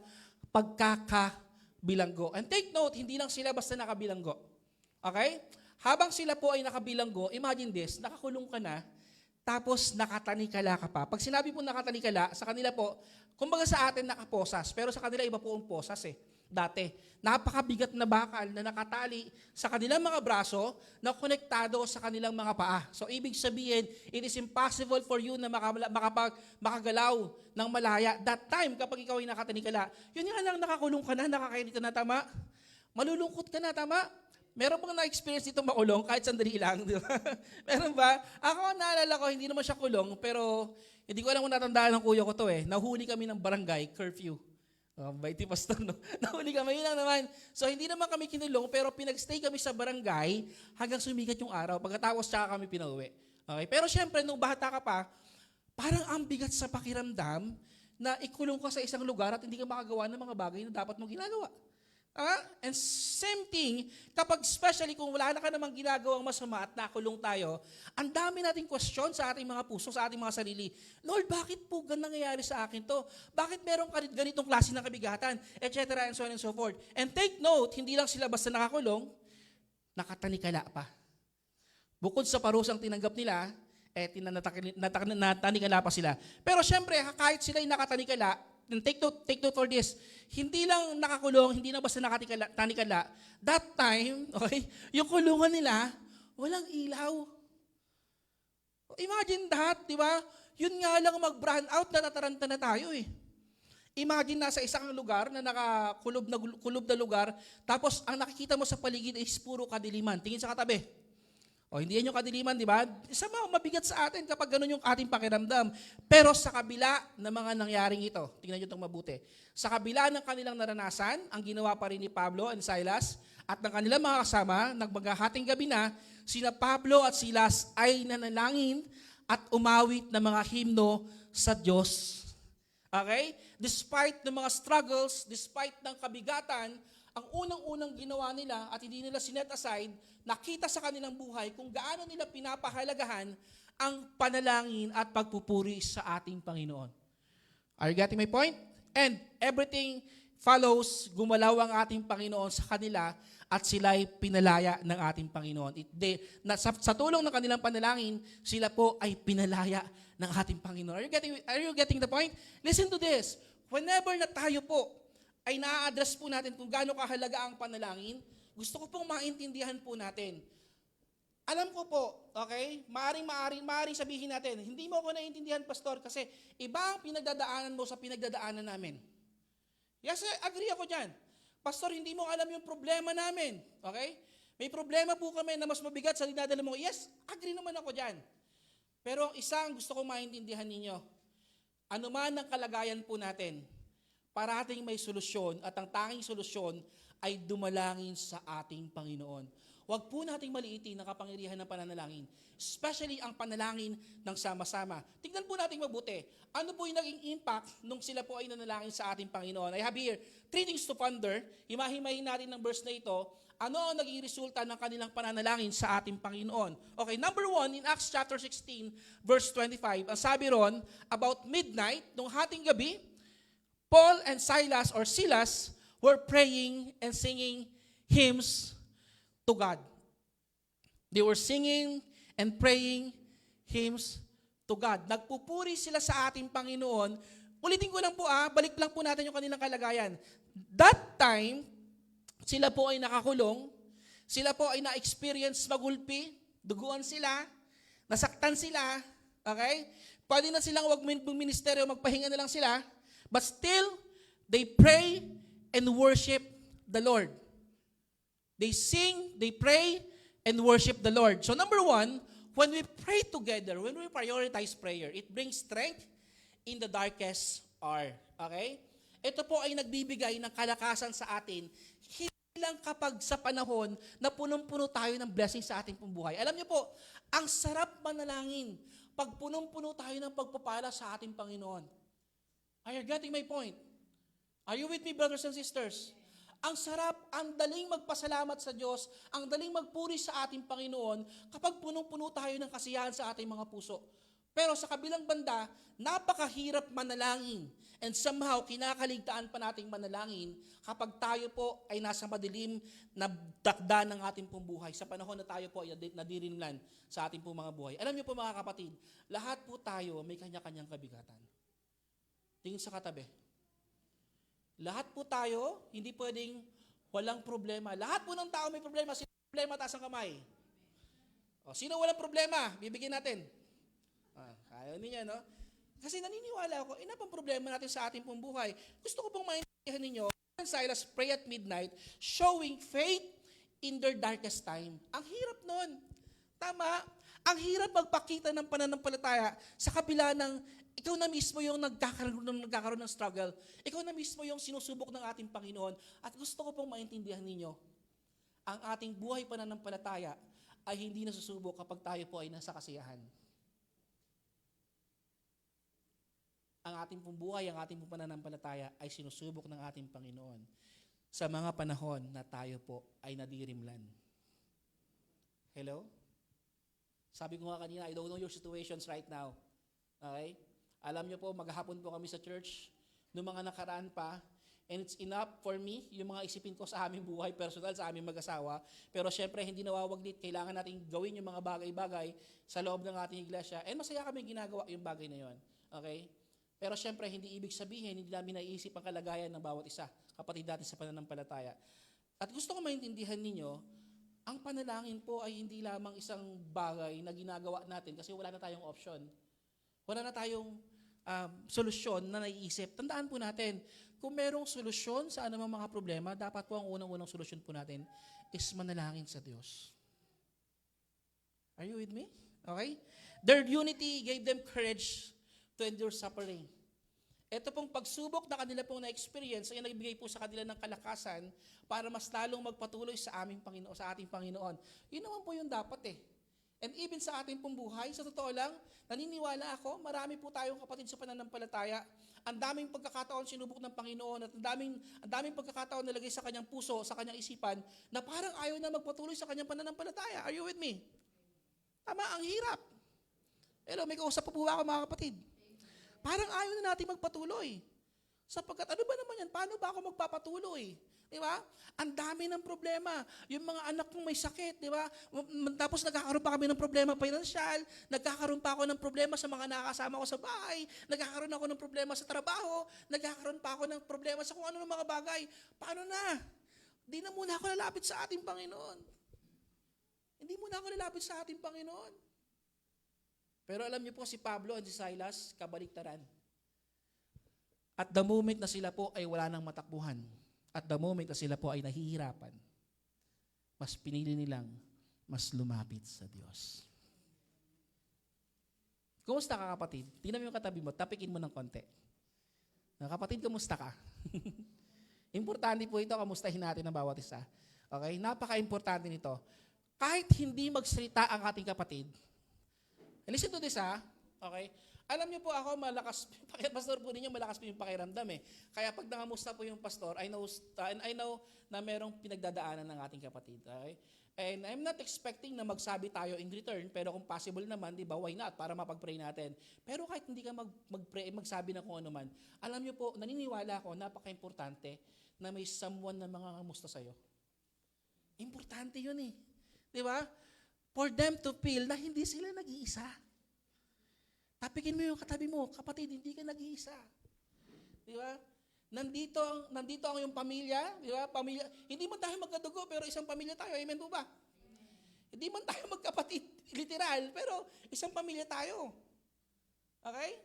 pagkakabilanggo. And take note, hindi lang sila basta nakabilanggo. Okay? Habang sila po ay nakabilanggo, imagine this, nakakulong ka na, tapos nakatanikala ka pa. Pag sinabi po nakatanikala, sa kanila po, kumbaga sa atin nakaposas, pero sa kanila iba po ang posas dati. Napakabigat na bakal na nakatali sa kanilang mga braso na konektado sa kanilang mga paa. So ibig sabihin, it is impossible for you na makagalaw ng malaya. That time, kapag ikaw ay nakatanikala, yun nga lang nakakulong ka na, nakakainit na, tama? Malulungkot ka na, tama? Meron bang na-experience dito makulong kahit sandali lang? Di ba? Meron ba? Ako, naalala ko, hindi naman siya kulong, pero hindi ko alam kung natandaan ng kuya ko to Nahuli kami ng barangay curfew. Baiti pastor, no? Nahuli kami, yun lang naman. So, hindi naman kami kinulong, pero pinagstay kami sa barangay hanggang sumikat yung araw. Pagkatapos, tsaka kami pinauwi. Okay? Pero syempre, nung bata ka pa, parang ang bigat sa pakiramdam na ikulong ka sa isang lugar at hindi ka makagawa ng mga bagay na dapat mong ginagawa. And same thing, kapag especially kung wala na ka namang ginagawang masama at nakulong tayo, ang dami nating question sa ating mga puso, sa ating mga sarili. Lord, bakit po nangyayari sa akin to? Bakit meron ganitong klase ng kabigatan? Etc. and so on and so forth. And take note, hindi lang sila basta nakakulong, nakatanikala pa. Bukod sa parusang tinanggap nila, natanikala pa sila. Pero syempre, kahit sila'y nakatanikala, and take note for this, hindi lang nakakulong, hindi na basta nakatanikala, that time, okay, yung kulungan nila, walang ilaw. Imagine that, di ba? Yun nga lang mag-brand out na nataranta na tayo Imagine nasa isang lugar na kulob na lugar, tapos ang nakikita mo sa paligid is puro kadiliman. Tingin sa katabi. Hindi yan yung kadiliman, di ba? Isa mabigat sa atin kapag ganun yung ating pakiramdam. Pero sa kabila ng mga nangyaring ito, tingnan nyo itong mabuti, sa kabila ng kanilang naranasan, ang ginawa pa rin ni Pablo and Silas, at ng kanilang mga kasama, nagmaghahating gabi na, sina Pablo at Silas ay nanalangin at umawit ng mga himno sa Diyos. Okay? Despite ng mga struggles, despite ng kabigatan, ang unang-unang ginawa nila at hindi nila sinet aside, nakita sa kanilang buhay kung gaano nila pinapahalagahan ang panalangin at pagpupuri sa ating Panginoon. Are you getting my point? And everything follows, gumalaw ang ating Panginoon sa kanila at sila'y pinalaya ng ating Panginoon. Sa tulong ng kanilang panalangin, sila po ay pinalaya ng ating Panginoon. Are you getting the point? Listen to this. Whenever na tayo po ay na-address po natin kung gaano kahalaga ang panalangin, gusto ko pong maintindihan po natin. Alam ko po, okay, maaring sabihin natin, hindi mo ako naiintindihan, Pastor, kasi iba ang pinagdadaanan mo sa pinagdadaanan namin. Yes, agree ako dyan. Pastor, hindi mo alam yung problema namin. Okay? May problema po kami na mas mabigat sa dinadala mo. Yes, agree naman ako dyan. Pero isang gusto kong maintindihan ninyo, ano man ang kalagayan po natin, parating may solusyon at ang tanging solusyon ay dumalangin sa ating Panginoon. Huwag po nating maliitin ang kapangyarihan ng pananalangin, especially ang panalangin ng sama-sama. Tignan po natin mabuti. Ano po yung naging impact nung sila po ay nanalangin sa ating Panginoon? I have here 3 things to ponder. Himahimayin natin ng verse na ito. Ano ang naging resulta ng kanilang pananalangin sa ating Panginoon? Okay, number 1, in Acts chapter 16, verse 25, ang sabi ron, about midnight, nung hating gabi, Paul and Silas were praying and singing hymns to God. They were singing and praying hymns to God. Nagpupuri sila sa ating Panginoon. Ulitin ko lang po balik lang po natin yung kanilang kalagayan. That time, sila po ay nakakulong, sila po ay na-experience magulpi, duguan sila, nasaktan sila, okay? Pwede na silang wag ministeryo, magpahinga na lang sila, but still, they pray and worship the Lord. They sing, they pray, and worship the Lord. So number 1, when we pray together, when we prioritize prayer, it brings strength in the darkest hour. Okay? Ito po ay nagbibigay ng kalakasan sa atin, hindi lang kapag sa panahon na punong-puno tayo ng blessing sa ating pong buhay. Alam niyo po, ang sarap manalangin pag punong-puno tayo ng pagpapala sa ating Panginoon. Are you getting my point? Are you with me, brothers and sisters? Ang sarap, ang daling magpasalamat sa Diyos, ang daling magpuri sa ating Panginoon kapag punong-puno tayo ng kasiyahan sa ating mga puso. Pero sa kabilang banda, napakahirap manalangin. And somehow, kinakaligtaan pa nating manalangin kapag tayo po ay nasa madilim na dakda ng ating pong buhay. Sa panahon na tayo po ay nadirinlan sa ating pong mga buhay. Alam niyo po mga kapatid, lahat po tayo may kanya-kanyang kabigatan. Tingin sa katabi. Lahat po tayo, hindi pwedeng walang problema. Lahat po ng tao may problema. Sino may problema, taas ang kamay. O, sino walang problema? Bibigyan natin. Kaya niya, no? Kasi naniniwala ako, ina pang problema natin sa ating pong buhay. Gusto ko pong maintindihan ninyo, Silas pray at midnight, showing faith in their darkest time. Ang hirap nun. Tama? Ang hirap magpakita ng pananampalataya sa kabila ng ikaw na mismo yung nagkakaroon ng struggle. Ikaw na mismo yung sinusubok ng ating Panginoon. At gusto ko pong maintindihan ninyo, ang ating buhay pananampalataya ay hindi nasusubok kapag tayo po ay nasa kasiyahan. Ang ating pong buhay, ang ating pong pananampalataya ay sinusubok ng ating Panginoon sa mga panahon na tayo po ay nadirimlan. Hello? Sabi ko nga kanina, I don't know your situations right now. Okay? Alam niyo po, maghapon po kami sa church, noong mga nakaraan pa, and it's enough for me, yung mga isipin ko sa aming buhay, personal, sa aming mag-asawa. Pero syempre, hindi nawawaglit, kailangan natin gawin yung mga bagay-bagay sa loob ng ating iglesia, and masaya kami ginagawa yung bagay na yon. Okay? Pero syempre, hindi ibig sabihin, hindi namin naiisip ang kalagayan ng bawat isa, kapatid natin sa pananampalataya. At gusto ko maintindihan ninyo, ang panalangin po ay hindi lamang isang bagay na ginagawa natin kasi wala na tayong option. Wala na tayong solusyon na naiisip. Tandaan po natin, kung merong solusyon sa anumang mga problema, dapat po ang unang-unang solusyon po natin is manalangin sa Diyos. Are you with me? Okay? Their unity gave them courage to endure suffering. Ito pong pagsubok na kanila pong na-experience ay nagbigay po sa kanila ng kalakasan para mas lalong magpatuloy sa aming Panginoon, sa ating Panginoon. Yun naman po yung dapat eh. And even sa ating pong buhay, sa totoo lang, naniniwala ako, marami po tayong kapatid sa pananampalataya. Ang daming pagkakataon sinubok ng Panginoon at ang daming pagkakataon nalagay sa kanyang puso, sa kanyang isipan, na parang ayaw na magpatuloy sa kanyang pananampalataya. Are you with me? Tama, ang hirap. Hello, may kausap po ako mga kapatid. Parang ayaw na natin magpatuloy. Sapagkat ano ba naman yan? Paano ba ako magpapatuloy? Di ba? Ang dami ng problema. Yung mga anak kong may sakit, di ba? Tapos nagkakaroon pa kami ng problema financial, nagkakaroon pa ako ng problema sa mga nakakasama ko sa bahay, nagkakaroon ako ng problema sa trabaho, nagkakaroon pa ako ng problema sa kung ano ng mga bagay. Paano na? Di na muna ako lalapit sa ating Panginoon. Hindi muna ako lalapit sa ating Panginoon. Pero alam niyo po, si Pablo at si Silas, kabaliktaran. At the moment na sila po ay wala nang matakbuhan, at the moment na sila po ay nahihirapan, mas pinili nilang mas lumapit sa Diyos. Kumusta ka, kapatid? Tingnan mo yung katabi mo, tapikin mo ng konti. Kapatid, kumusta ka? Importante po ito, kamustahin natin ang bawat isa. Okay? Napaka-importante nito. Kahit hindi magsalita ang ating kapatid, listen to this okay? Alam niyo po ako, pastor po ninyo, malakas po yung pakiramdam eh. Kaya pag nangamusta po yung pastor, I know na merong pinagdadaanan ng ating kapatid. Okay? And I'm not expecting na magsabi tayo in return, pero kung possible naman, di ba, why not? Para mapag-pray natin. Pero kahit hindi ka mag-pray, magsabi na kung ano man, alam niyo po, naniniwala ako, napaka-importante na may someone na mangangamusta sa'yo. Importante yun eh. Di ba? For them to feel na hindi sila nag-iisa. Tapikin mo yung katabi mo, kapatid, hindi ka nag-iisa. Di ba? Nandito ang iyong pamilya, di ba? Pamilya, hindi man tayo magkadugo, pero isang pamilya tayo. Amen po ba? Hindi man tayo magkapatid, literal, pero isang pamilya tayo. Okay?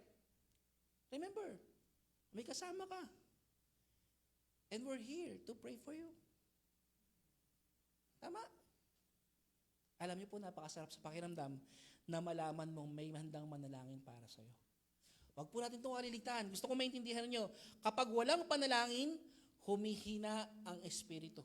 Remember, may kasama ka. And we're here to pray for you. Tama? Alam niyo po, napakasarap sa pakiramdam na malaman mong may handang manalangin para sa'yo. Huwag po natin itong kaliligtaan. Gusto ko maintindihan niyo, kapag walang panalangin, humihina ang espiritu.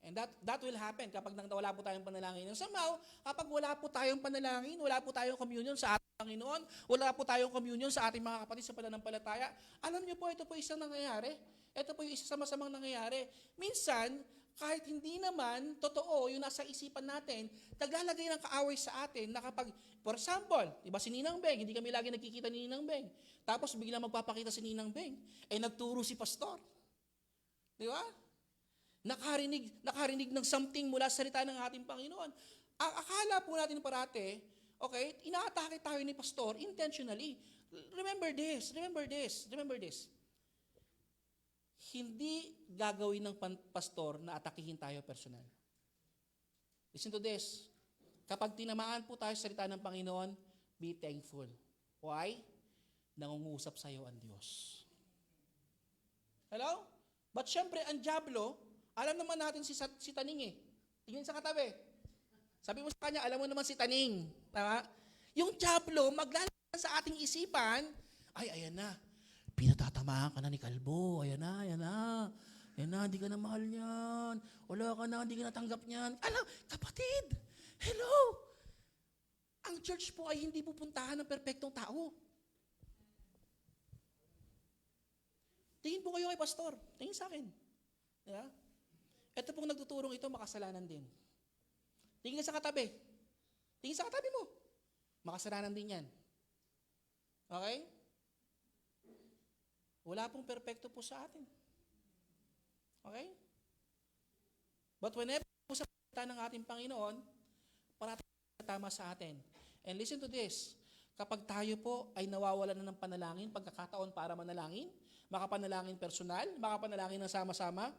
And that will happen kapag wala po tayong panalangin. And somehow, kapag wala po tayong panalangin, wala po tayong communion sa ating Panginoon, wala po tayong communion sa ating mga kapatid sa pananampalataya, alam niyo po, ito po isang nangyayari. Ito po yung isa sa masamang nangyayari. Minsan, kahit hindi naman totoo yung nasa isipan natin, naglalagay ng kaaway sa atin na kapag, for example, diba si Ninang Beng, hindi kami lagi nagkikita ni Ninang Beng. Tapos biglang magpapakita si Ninang Beng, nagturo si pastor. Di ba? Nakarinig ng something mula sa salita ng ating Panginoon. Akala po natin parate, okay, inaatake tayo ni pastor intentionally. Remember this. Hindi gagawin ng pastor na atakihin tayo personal. Listen to this. Kapag tinamaan po tayo sa salita ng Panginoon, be thankful. Why? Nangungusap sa iyo ang Diyos. Hello? But syempre, ang dyablo, alam naman natin si Taning eh. Tingin sa katabi. Sabi mo sa kanya, alam mo naman si Taning. Tama? Yung dyablo, maglalagay sa ating isipan, ay, ayan na. Pinatatamaan ka na ni Kalbo. Ayan na. Ayan na, hindi ka na mahal niyan. Wala ka na, hindi ka natanggap niyan. Alam, kapatid, hello. Ang church po ay hindi pupuntahan ng perpektong tao. Tingin po kayo kay pastor. Tingin sa akin. Yeah? Ito pong nagtuturong ito, makasalanan din. Tingin ka sa katabi. Tingin sa katabi mo. Makasalanan din yan. Okay? Wala pong perpekto po sa atin. Okay? But whenever po sa salita ng ating Panginoon, parating tama sa atin. And listen to this. Kapag tayo po ay nawawalan na ng panalangin, pagkakataon para manalangin, makapanalangin personal, makapanalangin ng sama-sama,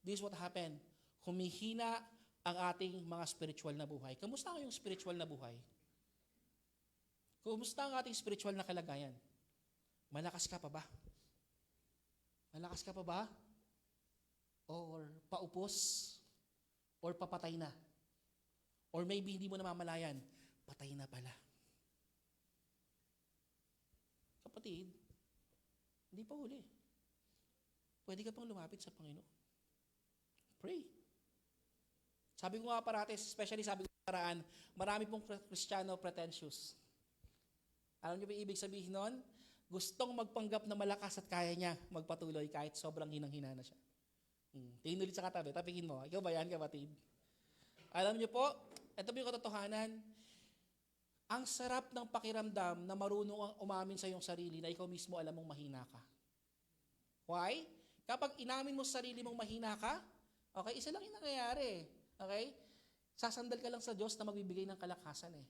this is what happened. Humihina ang ating mga spiritual na buhay. Kamusta ang iyong spiritual na buhay? Kamusta ang ating spiritual na kalagayan? Malakas ka pa ba? Malakas ka pa ba? Or paupos? Or papatay na? Or maybe hindi mo namamalayan, patay na pala. Kapatid, hindi pa huli. Pwede ka pang lumapit sa Panginoon. Pray. Sabi ko nga parati, especially sabi ko paraan, marami pong Kristiyano pretentious. Alam niyo ba ibig sabihin nun? Gustong magpanggap na malakas at kaya niya magpatuloy kahit sobrang hinang-hina na siya. Tingin ulit sa katabi, tapingin mo. Ikaw ba yan, kapatid? Alam niyo po, ito po yung katotohanan. Ang sarap ng pakiramdam na marunong ang umamin sa iyong sarili na ikaw mismo alam mong mahina ka. Why? Kapag inamin mo sa sarili mong mahina ka, okay, isa lang yung nangyayari. Okay? Sasandal ka lang sa Diyos na magbibigay ng kalakasan eh.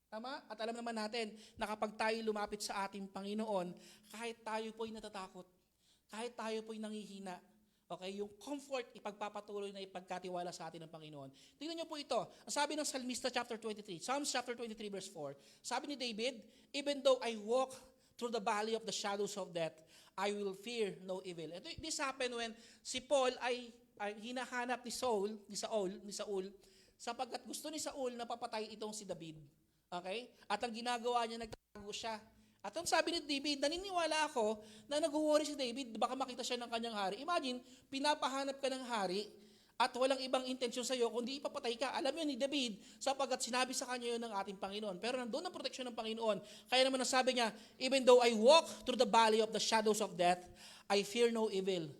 Tama? At alam naman natin na kapag tayo lumapit sa ating Panginoon, kahit tayo po'y natatakot, kahit tayo po'y nangihina, okay, yung comfort ipagpapatuloy na ipagkatiwala sa atin ng Panginoon. Tingnan niyo po ito. Ang sabi ng Psalmista chapter 23, Psalms chapter 23 verse 4, sabi ni David, even though I walk through the valley of the shadows of death, I will fear no evil. This happened when si Paul ay hinahanap ni Saul, sapagkat gusto ni Saul na papatay itong si David. Okay? At ang ginagawa niya, nagtago siya. At ang sabi ni David, naniniwala ako na nag-worry si David, baka makita siya ng kanyang hari. Imagine, pinapahanap ka ng hari at walang ibang intensyon sa iyo, kundi ipapatay ka. Alam yun ni David, sapagkat sinabi sa kanya yun ng ating Panginoon. Pero nandun ang proteksyon ng Panginoon. Kaya naman nasabi niya, even though I walk through the valley of the shadows of death, I fear no evil.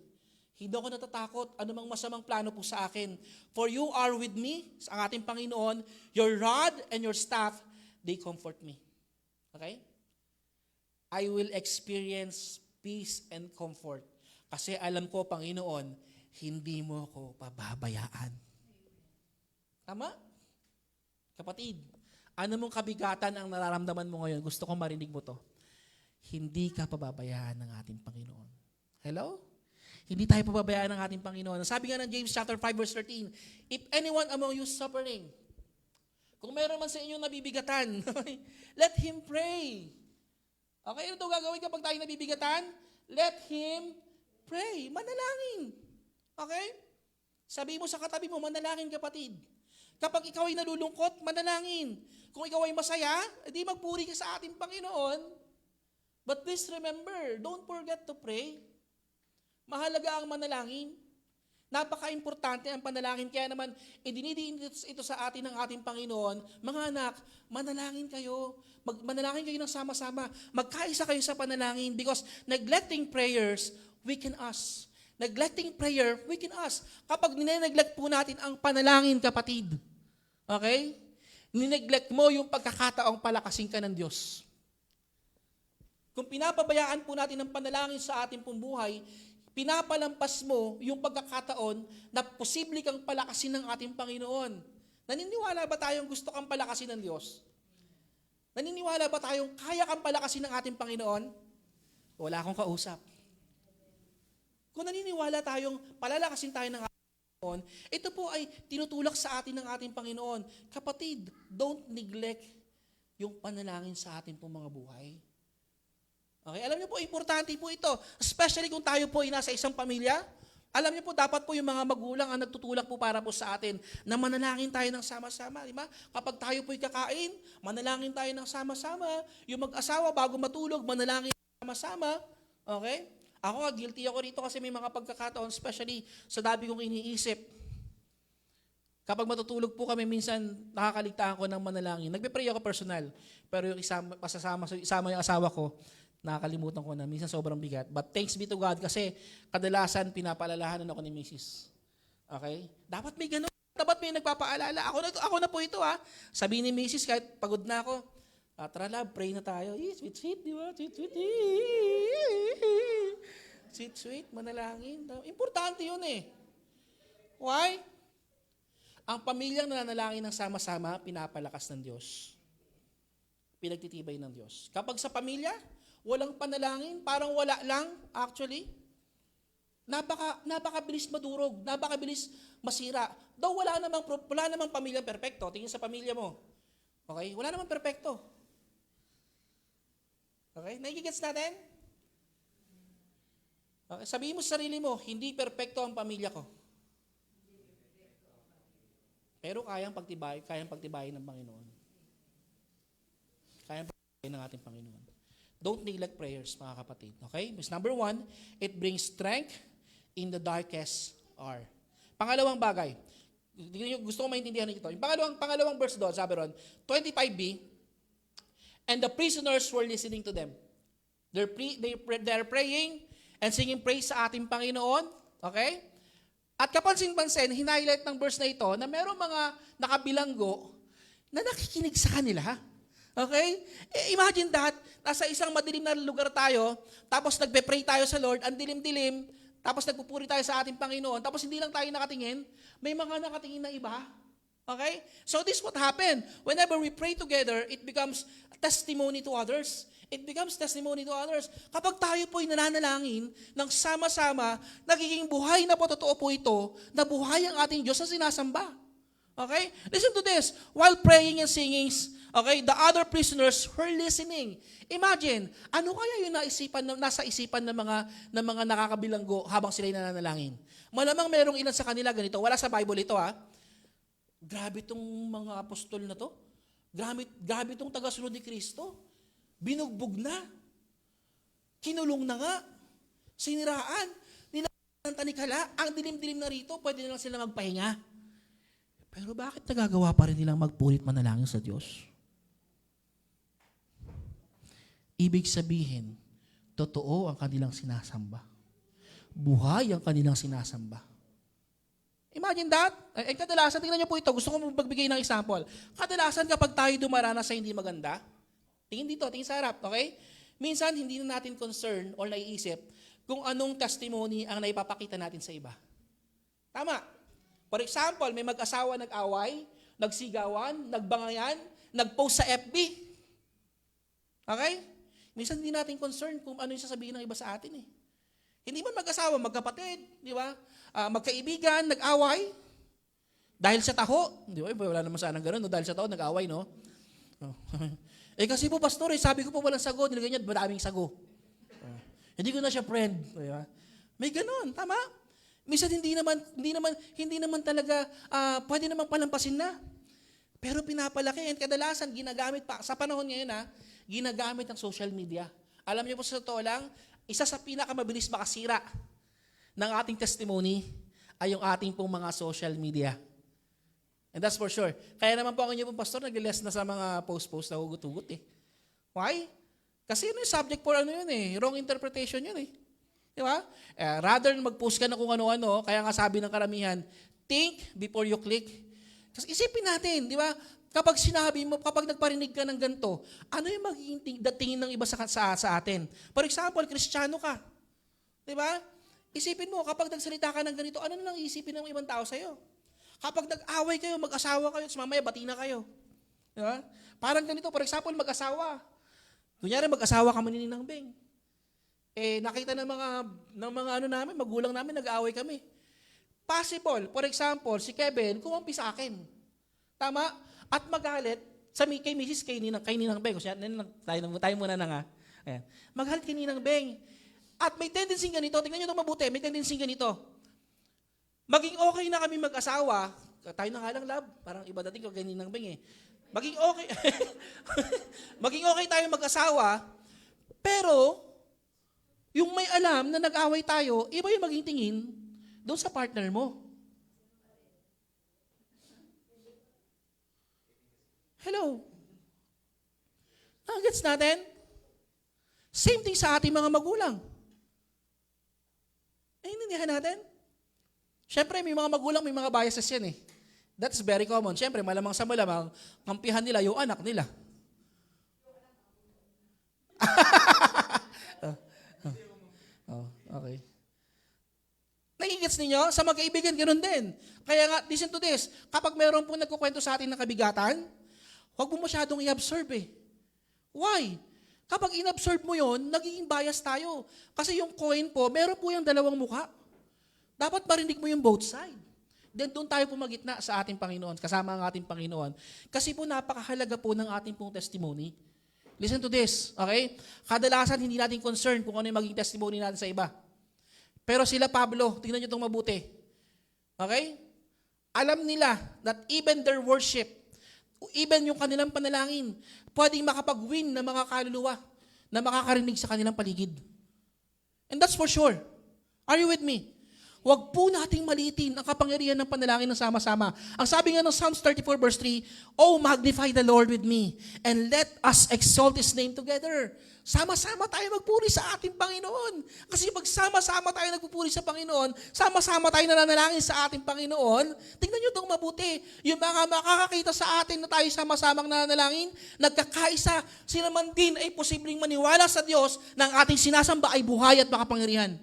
Hindi ako natatakot, anumang masamang plano po sa akin. For you are with me, ang ating Panginoon, your rod and your staff, they comfort me. Okay? I will experience peace and comfort. Kasi alam ko, Panginoon, hindi mo ko pababayaan. Tama? Kapatid, ano mong kabigatan ang nararamdaman mo ngayon? Gusto kong marinig mo to. Hindi ka pababayaan ng ating Panginoon. Hello? Hindi tayo pababayaan ng ating Panginoon. Sabi nga ng James chapter 5 verse 13, if anyone among you suffering, kung meron man sa inyo nabibigatan, let him pray. Okay, ano ito gagawin kapag tayo nabibigatan? Let him pray. Manalangin. Okay? Sabi mo sa katabi mo, manalangin kapatid. Kapag ikaw ay nalulungkot, manalangin. Kung ikaw ay masaya, edi magpuri ka sa ating Panginoon. But please remember, don't forget to pray. Mahalaga ang manalangin. Napaka-importante ang panalangin. Kaya naman, idinidiin ito sa atin ng ating Panginoon. Mga anak, manalangin kayo. Manalangin kayo ng sama-sama. Magkaisa kayo sa panalangin because neglecting prayers, weaken us. Neglecting prayer, weaken us. Kapag nineglect po natin ang panalangin, kapatid, okay? Nineglect mo yung pagkakataong palakasin ka ng Diyos. Kung pinapabayaan po natin ang panalangin sa ating pong buhay, pinapalampas mo yung pagkakataon na posible kang palakasin ng ating Panginoon. Naniniwala ba tayong gusto kang palakasin ng Diyos? Naniniwala ba tayong kaya kang palakasin ng ating Panginoon? Wala akong kausap. Kung naniniwala tayong palalakasin tayo ng ating Panginoon, ito po ay tinutulak sa atin ng ating Panginoon. Kapatid, don't neglect yung panalangin sa ating pong mga buhay. Okay, alam niyo po, importante po ito. Especially kung tayo po ay nasa isang pamilya. Alam niyo po, dapat po yung mga magulang ang nagtutulak po para po sa atin na manalangin tayo ng sama-sama. Di ba? Kapag tayo po ay kakain, manalangin tayo ng sama-sama. Yung mag-asawa bago matulog, manalangin sama-sama. Okay? Ako, guilty ako rito kasi may mga pagkakataon, especially sa dami kong iniisip. Kapag matutulog po kami, minsan nakakaligtaan ko ng manalangin. Nagpe-pray ako personal. Pero yung isama yung asawa ko, nakakalimutan ko na. Minsan sobrang bigat. But thanks be to God kasi kadalasan pinapaalalahanan ako ni Mrs. Okay? Dapat may ganun. Dapat may nagpapaalala. Ako na po ito ha. Sabi ni Mrs. kahit pagod na ako, tara love, pray na tayo. Sweet, sweet, di ba? Sweet, sweet. Sweet, sweet, manalangin. Importante yun eh. Why? Ang pamilyang nananalangin ng sama-sama, pinapalakas ng Diyos. Pinagtitibay ng Diyos. Kapag sa pamilya, walang panalangin, parang wala lang, actually. Napakabilis madurog, napakabilis masira. Though wala namang pamilyang perpekto, tingin sa pamilya mo. Okay? Wala namang perpekto. Okay? Nakikigets natin? Okay? Sabihin mo sa sarili mo, hindi perpekto ang pamilya ko. Pero kayang pagtibayin ng Panginoon. Kayang pagtibayin ng ating Panginoon. Don't neglect prayers, mga kapatid. Okay? Because number 1, it brings strength in the darkest hour. Pangalawang bagay, gusto ko maintindihan ito. Yung pangalawang verse doon, sabi ron, 25b, and the prisoners were listening to them. They're praying and singing praise sa ating Panginoon. Okay? At kapansin-pansin, hinighlight ng verse na ito na merong mga nakabilanggo na nakikinig sa kanila. Okay? Imagine that, nasa isang madilim na lugar tayo, tapos nagpe-pray tayo sa Lord, ang dilim-dilim, tapos nagpupuri tayo sa ating Panginoon, tapos hindi lang tayo nakatingin, may mga nakatingin na iba. Okay? So this is what happened. Whenever we pray together, it becomes a testimony to others. It becomes testimony to others. Kapag tayo po'y nananalangin ng sama-sama, nagiging buhay na po, totoo po ito, na buhay ang ating Diyos na sinasamba. Okay? Listen to this. While praying and singing, okay, the other prisoners were listening. Imagine, ano kaya yung nasa isipan ng mga nakakabilanggo habang sila'y nananalangin? Malamang merong ilan sa kanila ganito. Wala sa Bible ito ha. Grabe itong mga apostol na to. Grabe itong tagasunod ni Kristo. Binugbog na. Kinulong na nga. Siniraan. Nilagyan ng tanikala. Ang dilim-dilim na rito, pwede na lang sila magpahinga. Pero bakit nagagawa pa rin nilang magpurit manalangin sa Diyos? Ibig sabihin, totoo ang kanilang sinasamba. Buhay ang kanilang sinasamba. Imagine that. Kadalasan, tingnan niyo po ito, gusto ko magbigay ng example. Kadalasan kapag tayo dumaranas sa hindi maganda, tingin dito, tingin sa harap, okay? Minsan, hindi na natin concern or naiisip kung anong testimony ang naipapakita natin sa iba. Tama. For example, may mag-asawa nag-away, nagsigawan, nagbangayan, nag-post sa FB. Okay? Minsan hindi natin concern kung ano yung sasabihin ng iba sa atin eh. Hindi man mag-asawa, magkapatid, di ba? Magkaibigan, nag-away. Dahil sa taho, di ba? Wala naman sanang ganun, no? Dahil sa taho, nag-away, no? Kasi po, pastor, sabi ko po walang sago, nilagay niya, maraming sago. Hindi ko na siya friend. Di ba? May ganun, tama? Minsan hindi naman talaga pwede namang palampasin na. Pero pinapalaki and kadalasan ginagamit pa sa panahon ngayon ginagamit ang social media. Alam niyo po sa totoo lang, isa sa pinakamabilis makasira ng ating testimony ay yung ating pong mga social media. And that's for sure. Kaya naman po ang inyong pong pastor, nag-less na sa mga post-post na hugot-hugot eh. Why? Kasi yun yung subject for ano yun eh. Wrong interpretation yun eh. Di ba? Rather mag-post ka na kung ano-ano, kaya nga sabi ng karamihan, think before you click. Kasi isipin natin, di ba? Kapag sinabi mo, kapag nagparinig ka ng ganito, ano yung magiging tingin ng iba sa atin? For example, Kristiyano ka. Di ba? Isipin mo, kapag nagsalita ka ng ganito, ano na lang isipin ng ibang tao sa'yo? Kapag nag-away kayo, mag-asawa kayo, mamaya bati na kayo. Di ba? Parang ganito, for example, mag-asawa. Kunyari, mag-asawa ka Ninang Beng. Nakita ng mga ano namin, magulang namin, nag-aaway kami. Possible, for example, si Kevin, kumampi sa akin. Tama? At magalit kay Mrs. kay Ninang Beng. Tayo muna na nga. Ayan. Magalit kay Ninang Beng. At may tendency ganito, tingnan nyo ito mabuti, may tendency ganito. Maging okay na kami mag-asawa, tayo na nga lang, love, parang iba dating kay Ninang Beng eh. Maging okay, maging okay tayo mag-asawa, pero yung may alam na nag-away tayo, iba yung maging tingin doon sa partner mo. Hello? Gets natin? Same thing sa ating mga magulang. Naintindihan natin? Siyempre, may mga magulang, may mga biases yan eh. That's very common. Siyempre, malamang sa malamang, kampihan nila yung anak nila. Okay. Nagigets ninyo? Sa magkaibigan, ganoon din. Kaya nga, listen to this. Kapag mayroon po nagkukwento sa atin ng kabigatan, huwag mo masyadong i-absorb eh. Why? Kapag in-absorb mo yon, nagiging bias tayo. Kasi yung coin po, meron po yung dalawang mukha. Dapat marinig mo yung both side. Then doon tayo pumagitna sa ating Panginoon, kasama ang ating Panginoon. Kasi po napakahalaga po ng ating pong testimony. Listen to this, okay? Kadalasan hindi natin concern kung ano yung maging testimony natin sa iba. Pero sila Pablo, tingnan nyo itong mabuti. Okay? Alam nila that even their worship, even yung kanilang panalangin, pwedeng makapag-win ng mga kaluluwa na makakarinig sa kanilang paligid. And that's for sure. Are you with me? Huwag po nating maliitin ang kapangyarihan ng panalangin ng sama-sama. Ang sabi nga ng Psalms 34 verse 3, "Oh, magnify the Lord with me, and let us exalt His name together." Sama-sama tayo magpuri sa ating Panginoon. Kasi pag sama-sama tayo nagpupuri sa Panginoon, sama-sama tayo nananalangin sa ating Panginoon, tingnan nyo itong mabuti. Yung mga makakakita sa atin na tayo sama-samang nananalangin, nagkakaisa, sila man din ay posibleng maniwala sa Diyos na ang ating sinasamba ay buhay at makapangyarihan.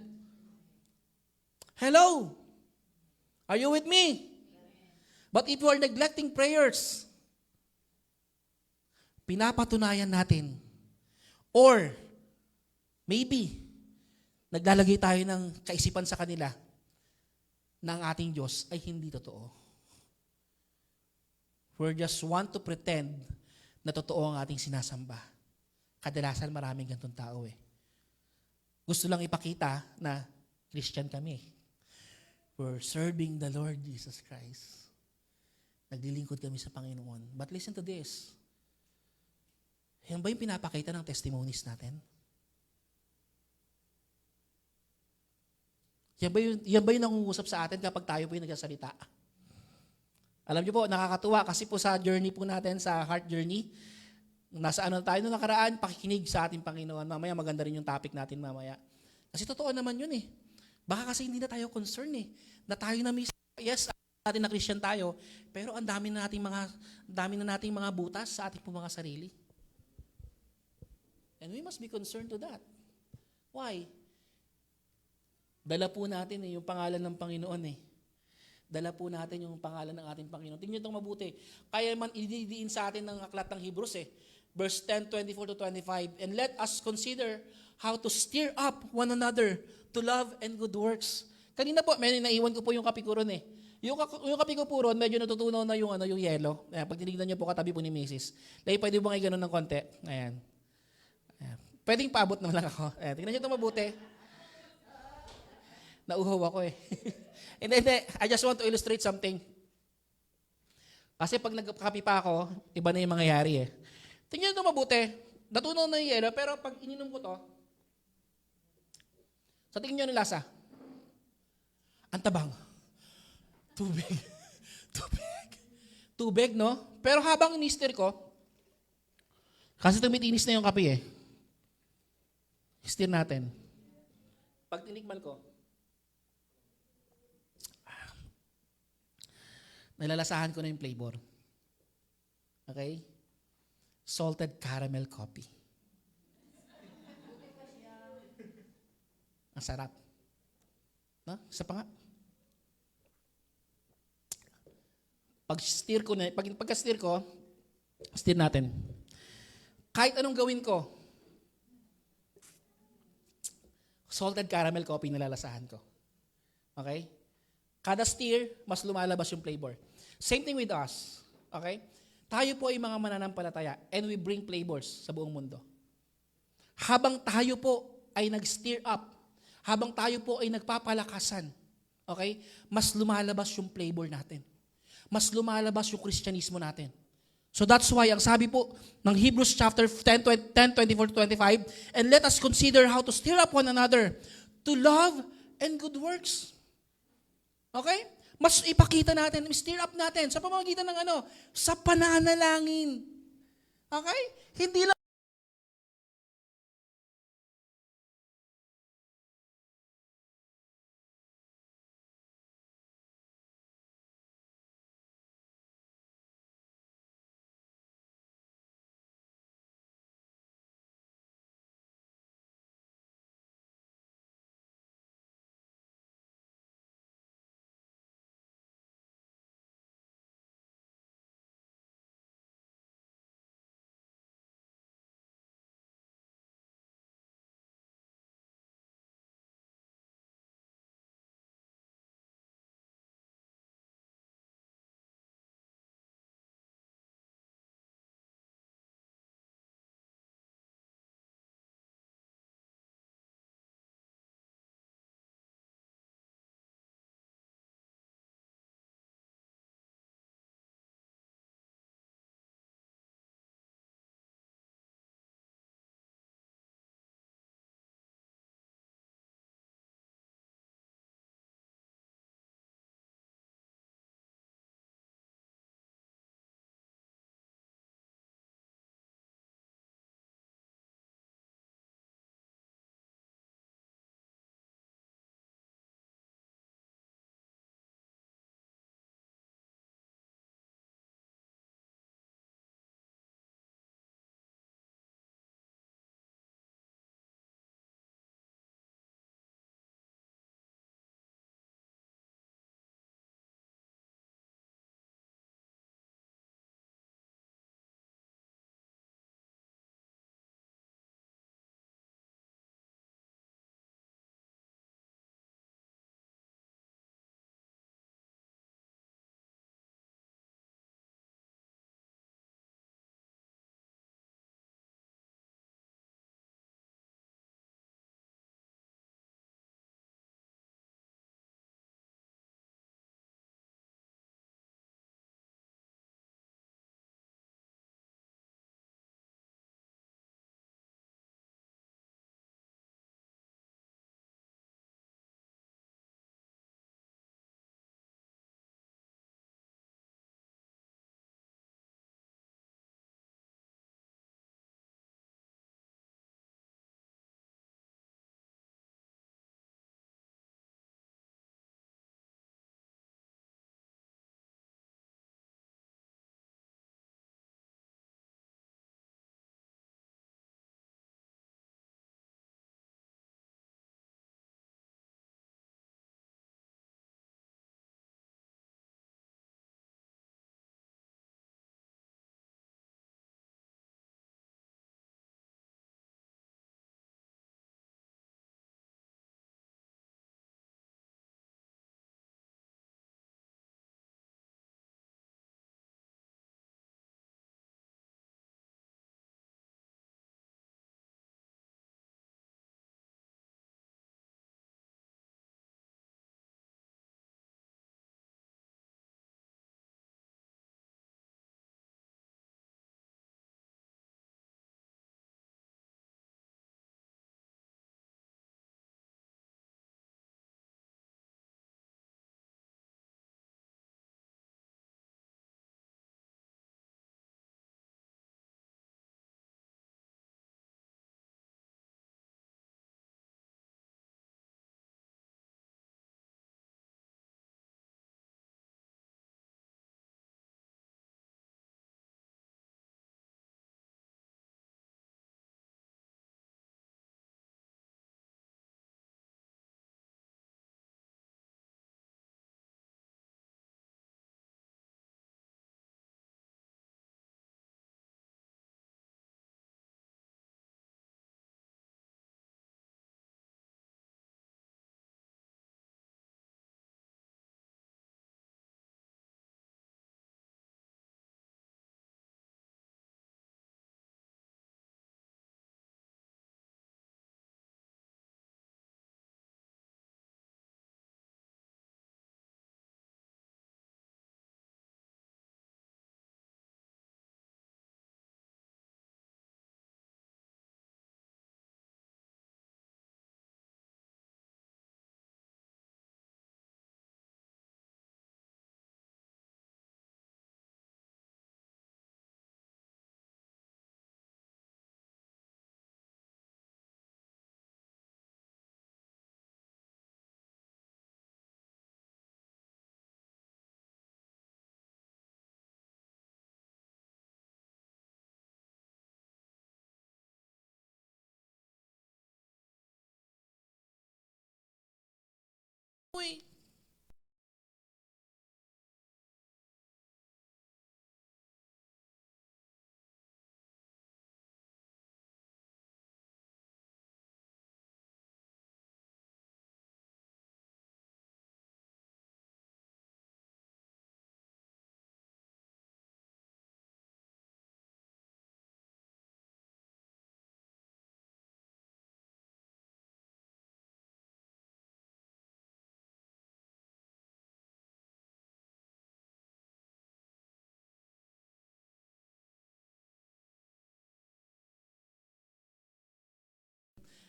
Hello? Are you with me? But if you are neglecting prayers, pinapatunayan natin, or maybe, naglalagay tayo ng kaisipan sa kanila na ang ating Diyos ay hindi totoo. We just want to pretend na totoo ang ating sinasamba. Kadalasan maraming ganitong tao eh. Gusto lang ipakita na Christian kami. We're serving the Lord Jesus Christ. Naglilingkod kami sa Panginoon. But listen to this. Yan ba yung pinapakita ng testimonies natin? Yan ba yung nangungusap sa atin kapag tayo po yung nagsasalita? Alam niyo po, nakakatuwa kasi po sa journey po natin, sa heart journey, nasa ano tayo nung nakaraan, pakikinig sa ating Panginoon. Mamaya maganda rin yung topic natin mamaya. Kasi totoo naman yun eh. Baka kasi hindi na tayo concern eh. Na tayo na mismo, yes, natin na Christian tayo, pero ang dami na nating mga butas sa ating mga sarili. And we must be concerned to that. Why? Dala po natin yung pangalan ng Panginoon eh. Dala po natin yung pangalan ng ating Panginoon. Tingnan itong mabuti. Kaya man ididiin sa atin ng aklat ng Hebrews eh. Verse 10, 24 to 25. And let us consider how to stir up one another to love and good works. Kanina po, may naiwan ko po yung kapikuron eh. Yung kapikuron, medyo natutunaw na yung yellow. Ayan, pag tinignan niyo po katabi po ni Mrs. Lay, pwede mo kayo ganun ng konti. Ayan. Pwedeng paabot naman lang ako. Ayan, tingnan niyo ito mabuti. Nauhaw ako eh. Hindi. I just want to illustrate something. Kasi pag nagkapi pa ako, iba na yung mangyayari eh. Tingnan niyo ito mabuti. Natunaw na yung yellow, pero pag ininom ko to, sa tingin nyo ng lasa, ang tabang. Tubig. Tubig. Tubig, no? Pero habang in-stir ko, kasi tumitinis na yung kape eh. Stir natin. Pag tinikman ko, nalalasahan ko na yung flavor. Okay? Salted caramel coffee. Ang sarap. No? Isa pa nga. Pag-stir ko na, pagka-stir ko, stir natin. Kahit anong gawin ko, salted caramel coffee nalalasahan ko. Okay? Kada stir, mas lumalabas yung flavor. Same thing with us. Okay? Tayo po ay mga mananampalataya and we bring flavors sa buong mundo. Habang tayo po ay nag-stir up, habang tayo po ay nagpapalakasan, okay? Mas lumalabas yung flavor natin. Mas lumalabas yung Kristyanismo natin. So that's why, ang sabi po ng Hebrews chapter 10, 24-25, and let us consider how to stir up one another to love and good works. Okay? Mas ipakita natin, stir up natin sa pamamagitan ng ano? Sa pananalangin. Okay? Hindi lang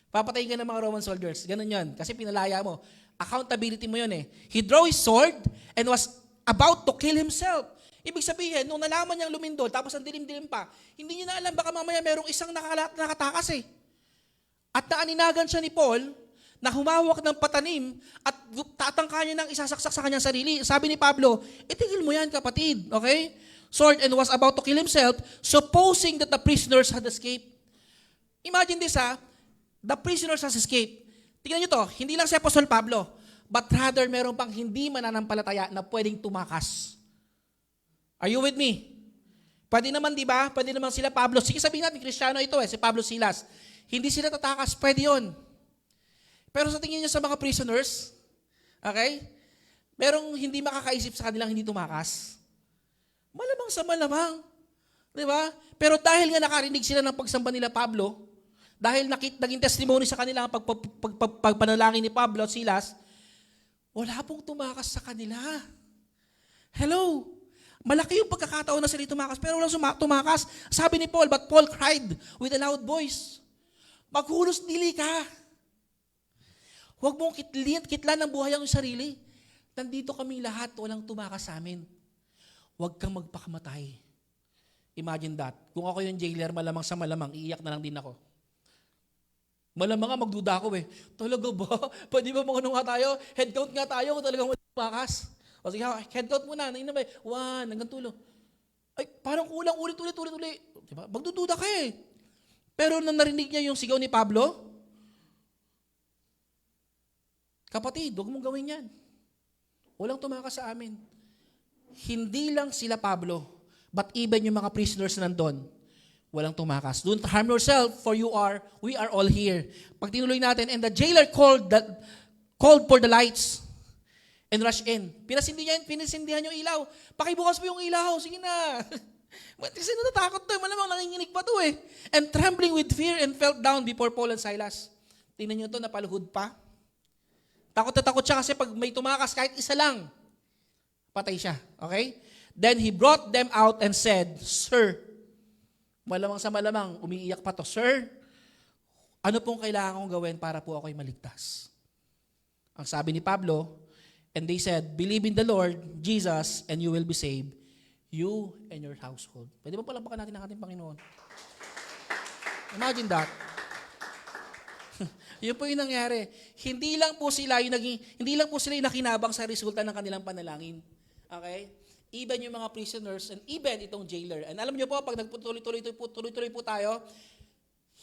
Papatayin ka ng mga Roman soldiers. Ganun yun. Kasi pinalaya mo. Accountability mo yun eh. He drew his sword and was about to kill himself. Ibig sabihin, nung nalaman niyang lumindol, tapos ang dilim-dilim pa, hindi niya na alam, baka mamaya merong isang nakatakas eh. At naaninagan siya ni Paul, na humawak ng patanim at tatangka niya ng isasaksak sa kanyang sarili. Sabi ni Pablo, itigil mo yan kapatid, okay? Sword and was about to kill himself, supposing that the prisoners had escaped. Imagine this the prisoners has escaped. Tingnan niyo to, hindi lang si Apostol Pablo, but rather meron pang hindi mananampalataya na pwedeng tumakas. Are you with me? Pwede naman, di ba? Pwede naman sila Pablo. Sige, sabihin natin, Kristiyano ito si Pablo Silas. Hindi sila tatakas, pwede yun. Pero sa tingin niyo sa mga prisoners, okay? Merong hindi makakaisip sa kanilang hindi tumakas. Malamang sa malamang. Di ba? Pero dahil nga nakarinig sila ng pagsamba nila Pablo, dahil naging testimony sa kanila ang pagpanalangin ni Pablo at Silas, wala pong tumakas sa kanila. Hello? Malaki yung pagkakataon na sila tumakas, pero walang tumakas. Sabi ni Paul, but Paul cried with a loud voice, maghulos dili ka. Huwag mong kitlan ng buhay ang sarili. Nandito kaming lahat, walang tumakas sa amin. Huwag kang magpakamatay. Imagine that. Kung ako yung jailer, malamang sa malamang, iiyak na lang din ako. Malamang nga, magduda ako eh. Talaga ba? Pwede ba mga nga tayo? Head count nga tayo kung talagang walang tumakas. O sige, head count muna. 1, hanggang 2. Ay, parang kulang, ulit. Diba? Magdududa ka eh. Pero nang narinig niya yung sigaw ni Pablo, kapatid, huwag mong gawin yan. Walang tumakas sa amin. Hindi lang sila Pablo, but even yung mga prisoners na nandun, walang tumakas. Don't harm yourself, for we are all here. Pag tinuloy natin, and the jailer called for the lights and rushed in. Pinasindihan yung ilaw. Pakibukas mo yung ilaw. Sige na. Kasi natatakot to. Malamang nanginginig pa to eh. And trembling with fear and fell down before Paul and Silas. Tingnan nyo to, napaluhod pa. Takot na takot siya kasi pag may tumakas kahit isa lang, patay siya. Okay? Then he brought them out and said, Sir, malamang sa malamang, umiiyak pa to, Sir, ano pong kailangan kong gawin para po ako'y maligtas? Ang sabi ni Pablo, and they said, believe in the Lord Jesus and you will be saved, you and your household. Pwede ba palampakan natin ang ating Panginoon? Imagine that. Yun po yung nangyari. Hindi lang po sila yung nakinabang sa resulta ng kanilang panalangin. Okay? Even yung mga prisoners and even itong jailer. And alam niyo po, pag nagtuloy-tuloy po tayo,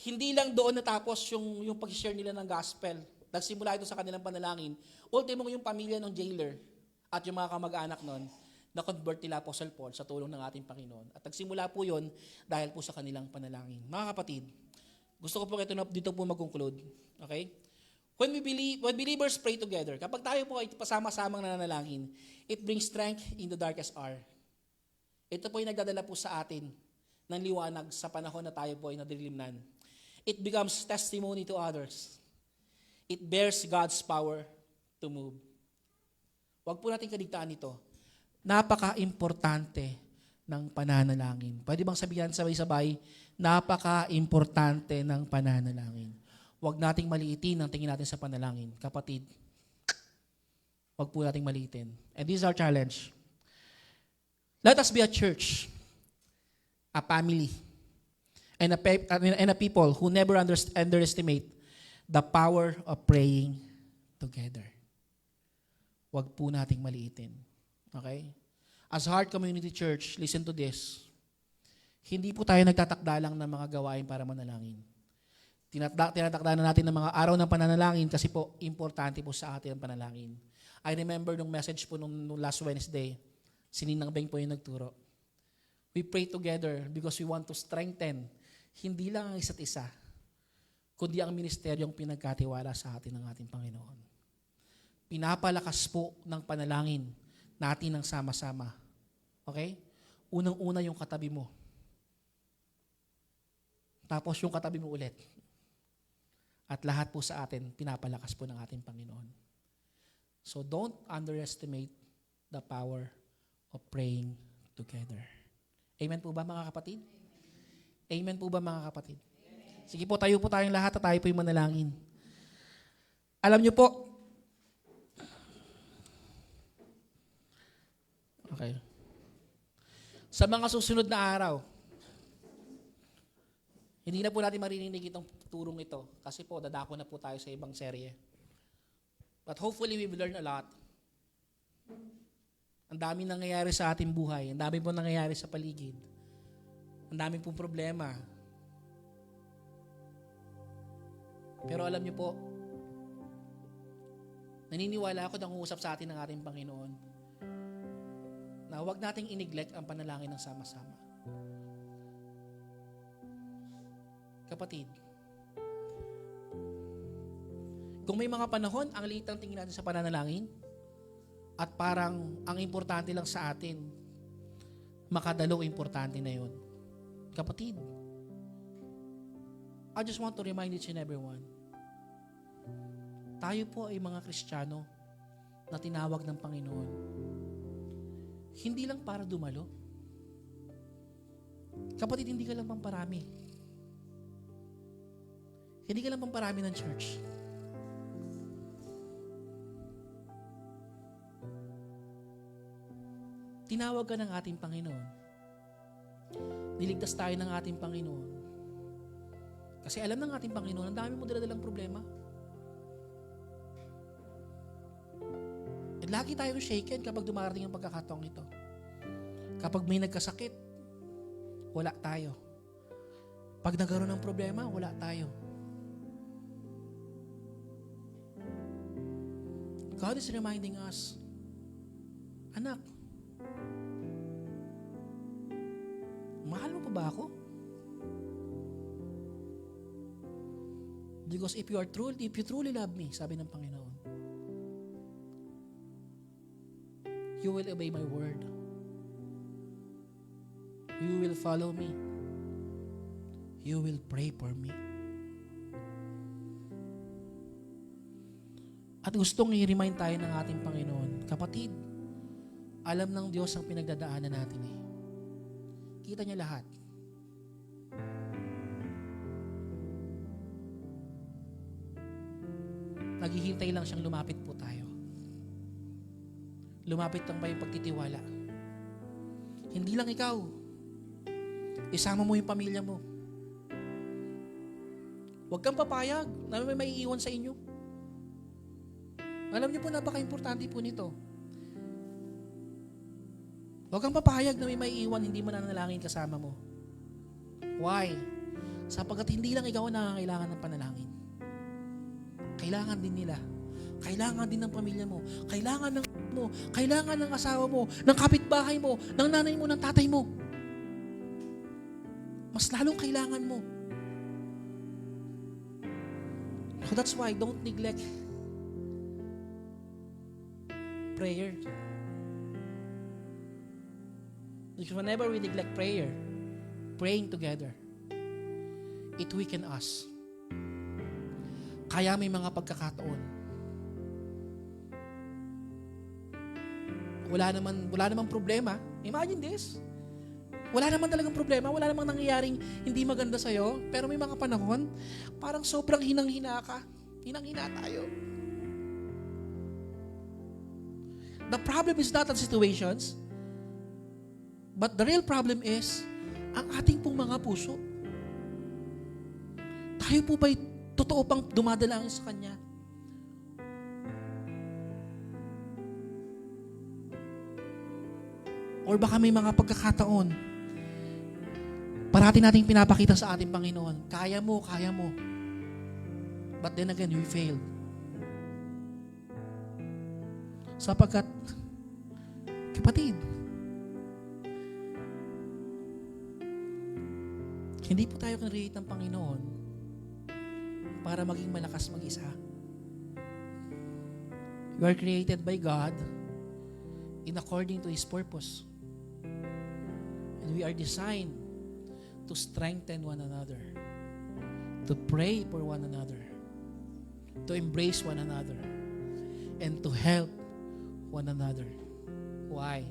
hindi lang doon natapos yung pag-share nila ng gospel. Nagsimula ito sa kanilang panalangin. Ultimo yung pamilya ng jailer at yung mga kamag-anak nun, na-convert nila Apostle Paul sa tulong ng ating Panginoon. At nagsimula po yun dahil po sa kanilang panalangin. Mga kapatid, gusto ko po dito po mag-conclude. Okay? When believers pray together, kapag tayo po ay pasama-samang nananalangin, it brings strength in the darkest hour. Ito po yung nagdadala po sa atin ng liwanag sa panahon na tayo po ay nadilimnan. It becomes testimony to others. It bears God's power to move. Huwag po natin kaligtaan ito. Napaka-importante ng pananalangin. Pwede bang sabihan sabay-sabay, napaka-importante ng pananalangin. Huwag nating maliitin ang tingin natin sa panalangin. Kapatid, huwag po nating maliitin. And this is our challenge. Let us be a church, a family, and a people who never underestimate the power of praying together. Huwag po nating maliitin. Okay? As Heart Community Church, listen to this. Hindi po tayo nagtatakda lang ng mga gawain para manalangin. Tinatakda na natin ng mga araw ng pananalangin kasi po, importante po sa atin ang panalangin. I remember nung message po nung last Wednesday, si Ninang Beng po yung nagturo. We pray together because we want to strengthen hindi lang ang isa't isa, kundi ang ministeryong pinagkatiwala sa atin ng ating Panginoon. Pinapalakas po ng panalangin natin ng sama-sama. Okay? Unang-una yung katabi mo. Tapos yung katabi mo ulit. At lahat po sa atin, pinapalakas po ng ating Panginoon. So don't underestimate the power of praying together. Amen po ba mga kapatid? Amen po ba mga kapatid? Sige po, tayo po tayong lahat at tayo po yung manalangin. Alam niyo po, okay, sa mga susunod na araw, hindi na po natin maririnig itong turong ito kasi po dadako na po tayo sa ibang serye. But hopefully we will learn a lot. Ang dami nangyayari sa ating buhay, ang dami po nangyayari sa paligid, ang dami pong problema. Pero alam niyo po, naniniwala ako na uusap sa atin ng ating Panginoon na huwag nating i-neglect ang panalangin ng sama-sama. Kapatid, kung may mga panahon, ang liit ang tingin natin sa pananalangin at parang ang importante lang sa atin, makadalo importante na yun. Kapatid, I just want to remind each and everyone, tayo po ay mga Kristiyano na tinawag ng Panginoon. Hindi lang para dumalo. Kapatid, hindi ka lang pamparami. Hindi ka lang pamparami ng church. Tinawag ka ng ating Panginoon. Niligtas tayo ng ating Panginoon. Kasi alam ng ating Panginoon, ang dami mo daladalang problema. At lagi tayong shaken kapag dumarating ang pagkakataong ito. Kapag may nagkasakit, wala tayo. Pag nagkaroon ng problema, wala tayo. God is reminding us, anak, mahal mo pa ba ako? Because if you truly love me, sabi ng Panginoon, you will obey my word. You will follow me. You will pray for me. At gustong i-remind tayo ng ating Panginoon, kapatid, alam ng Diyos ang pinagdadaanan natin eh. Kita niya lahat. Naghihintay lang siyang lumapit po tayo. Lumapit lang ba yung pagtitiwala? Hindi lang ikaw. Isama mo yung pamilya mo. Huwag kang papayag na may maiiwan sa inyo. Alam niyo po, napaka-importante po nito. Huwag kang papayag na may maiiwan, hindi mo nananalangin kasama mo. Why? Sapagkat hindi lang ikaw ang nangangailangan ng panalangin. Kailangan din nila. Kailangan din ng pamilya mo. Kailangan ng mo. Kailangan ng asawa mo, ng kapitbahay mo, ng nanay mo, ng tatay mo. Mas lalong kailangan mo. So that's why, don't neglect prayer. Because whenever we neglect prayer, praying together, it weakens us. Kaya may mga pagkakataon. Wala naman problema. Imagine this. Wala naman talagang problema, wala namang nangyayaring hindi maganda sa'yo, pero may mga panahon, parang sobrang hinang-hina ka. Hinang-hina tayo. The problem is not the situations, but the real problem is ang ating pong mga puso. Tayo po ba'y totoo pang dumadalangin sa Kanya? Or baka may mga pagkakataon, parati nating pinapakita sa ating Panginoon, kaya mo. But then again, we failed. Sapagkat, kapatid, hindi po tayo create ng Panginoon para maging malakas mag-isa. We are created by God in according to His purpose. And we are designed to strengthen one another, to pray for one another, to embrace one another, and to help one another. Why?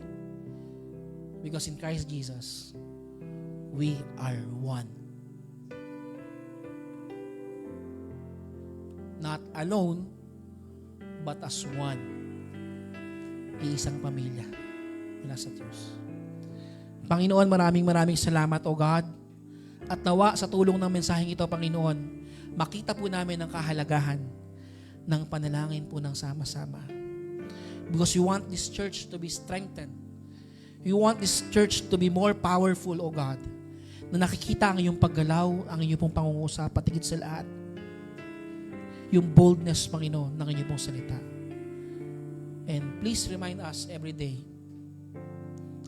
Because in Christ Jesus, we are one. not alone, but as one. Iisang pamilya mula sa Diyos. Panginoon, maraming salamat, O God. At nawa sa tulong ng mensaheng ito, Panginoon, makita po namin ang kahalagahan ng panalangin po ng sama-sama. Because you want this church to be strengthened. You want this church to be more powerful, O God, na nakikita ang iyong paggalaw, ang iyong pong pangungusap, patigit sa lahat. Yung boldness, Panginoon, ng iyong pong salita. And please remind us every day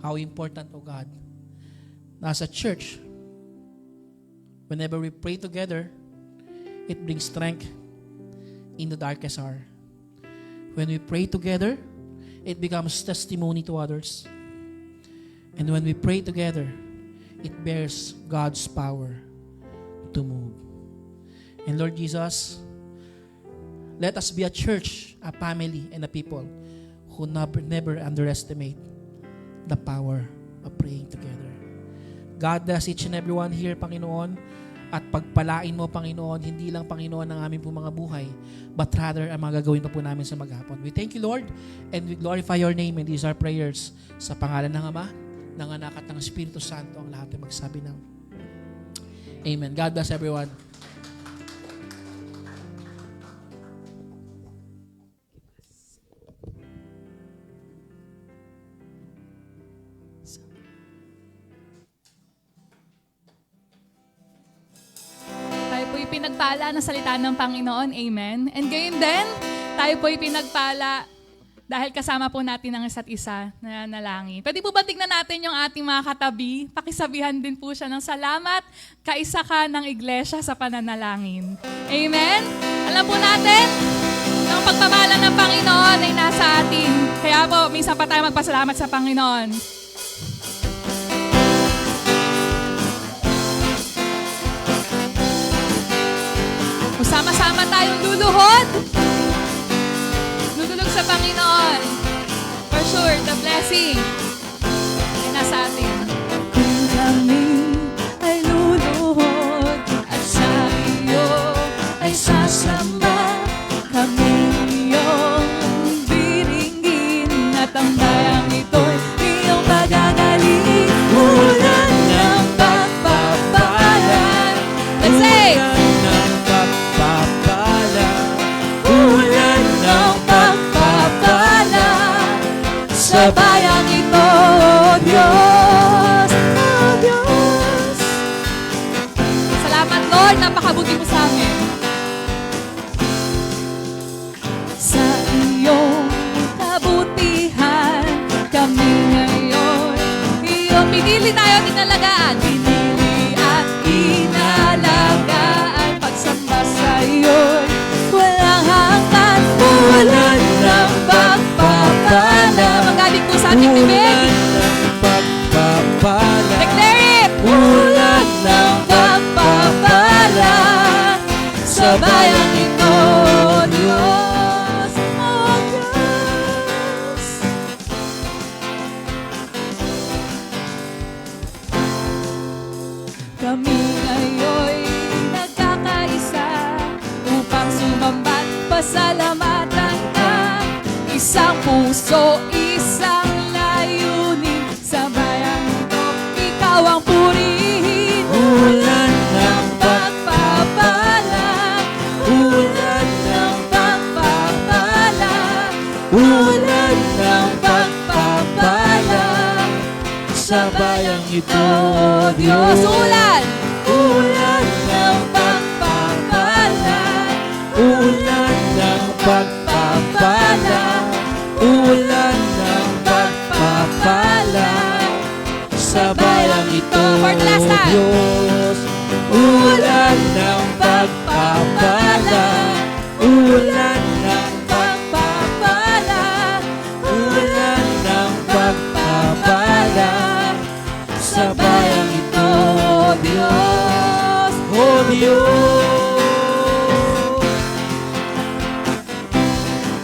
how important, O God, na as a church, whenever we pray together, it brings strength in the darkest hour. When we pray together, it becomes testimony to others. And when we pray together, it bears God's power to move. And Lord Jesus, let us be a church, a family, and a people who never underestimate the power of praying together. God bless each and everyone here, Panginoon, at pagpalain mo, Panginoon, hindi lang, Panginoon, ang aming po mga buhay, but rather ang mga gagawin pa po namin sa maghapon. We thank you, Lord, and we glorify your name, and these are prayers sa pangalan ng Ama, ng Anak at ng Espiritu Santo, ang lahat ay magsabi ng Amen. God bless everyone. Tayo po'y pinagpala ng salita ng Panginoon. Amen. And gayon din, tayo po'y pinagpala dahil kasama po natin ang isa't isa na nalangin. Pwede po ba tignan natin yung ating mga katabi? Pakisabihan din po siya ng salamat, kaisa ka ng iglesia sa pananalangin. Amen? Alam po natin, ang pagpapala ng Panginoon ay nasa atin. Kaya po, minsan pa tayo magpasalamat sa Panginoon. Sama-sama tayong luluhod. Lululog sa Panginoon. For sure, the blessing ay nasa atin. Kung kami ay luluhod at sa iyo ay sasamba, kami iyong biringin at ang bayang ito'y iyong pagagaling. Ulan ng pagpapalan. Let's say, sa bayang ito, O Diyos, O Diyos. salamat Lord, napakabuti mo sa amin. Sa iyong kabutihan, kami ngayon, iyong pinili tayo at inalagaan. Pinili at inalagaan, pagsamba sa iyo'y walang hanggan. Ulan ng pagpapala. Magaling po sa ating bibig. Declare it! Ulan ng pagpapala sa bayang ito, O Diyos, O Diyos. Kami ngayon'y nagkakaisa upang sumamba't pasalamatan ka. Isang puso, isang layunin, sa bayang ito, ikaw ang purihin. Ulan ng pagpapala, ulan ng pagpapala, ulan ng pagpapala, sa bayang ito, O Diyos. Ulan! Ulan ng pagpapala, ulan ng pagpapala, ulan ng pagpapala, sa bayang ito, For the last O time. Diyos. Ulan ng pagpapala, ulan ng pagpapala, ulan ng pagpapala, sa bayang ito, O Diyos, O Diyos.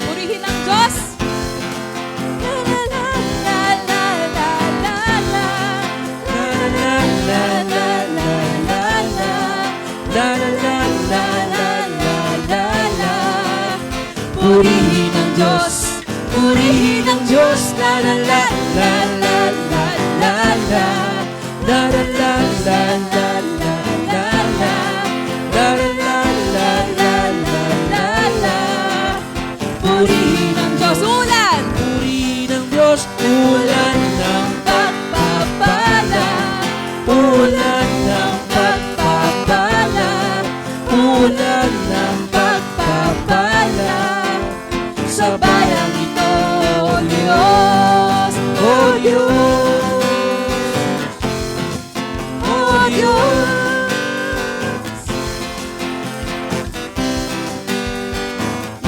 Purihin ang Diyos. La la la la la la la la. La la la la la la la. La la la la la la la la. Purihin ang Diyos, purihin ang Diyos. La la la la la la la la. La la la la la la la la. La la la la la la la la. Purihin ang Diyos, ulan! Purihin ang Diyos, ulan ng pagpapala. Ulan ng pagpapala. Ulan ng pagpapala. Sa bayang ito, O Diyos, O Diyos, O Diyos.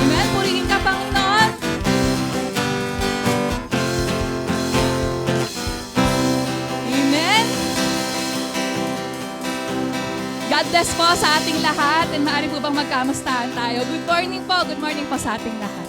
Amen. Purihin ka, Panginoon. Amen. God bless po sa ating lahat. And maaari po bang magkamustahan tayo? Good morning po sa ating lahat.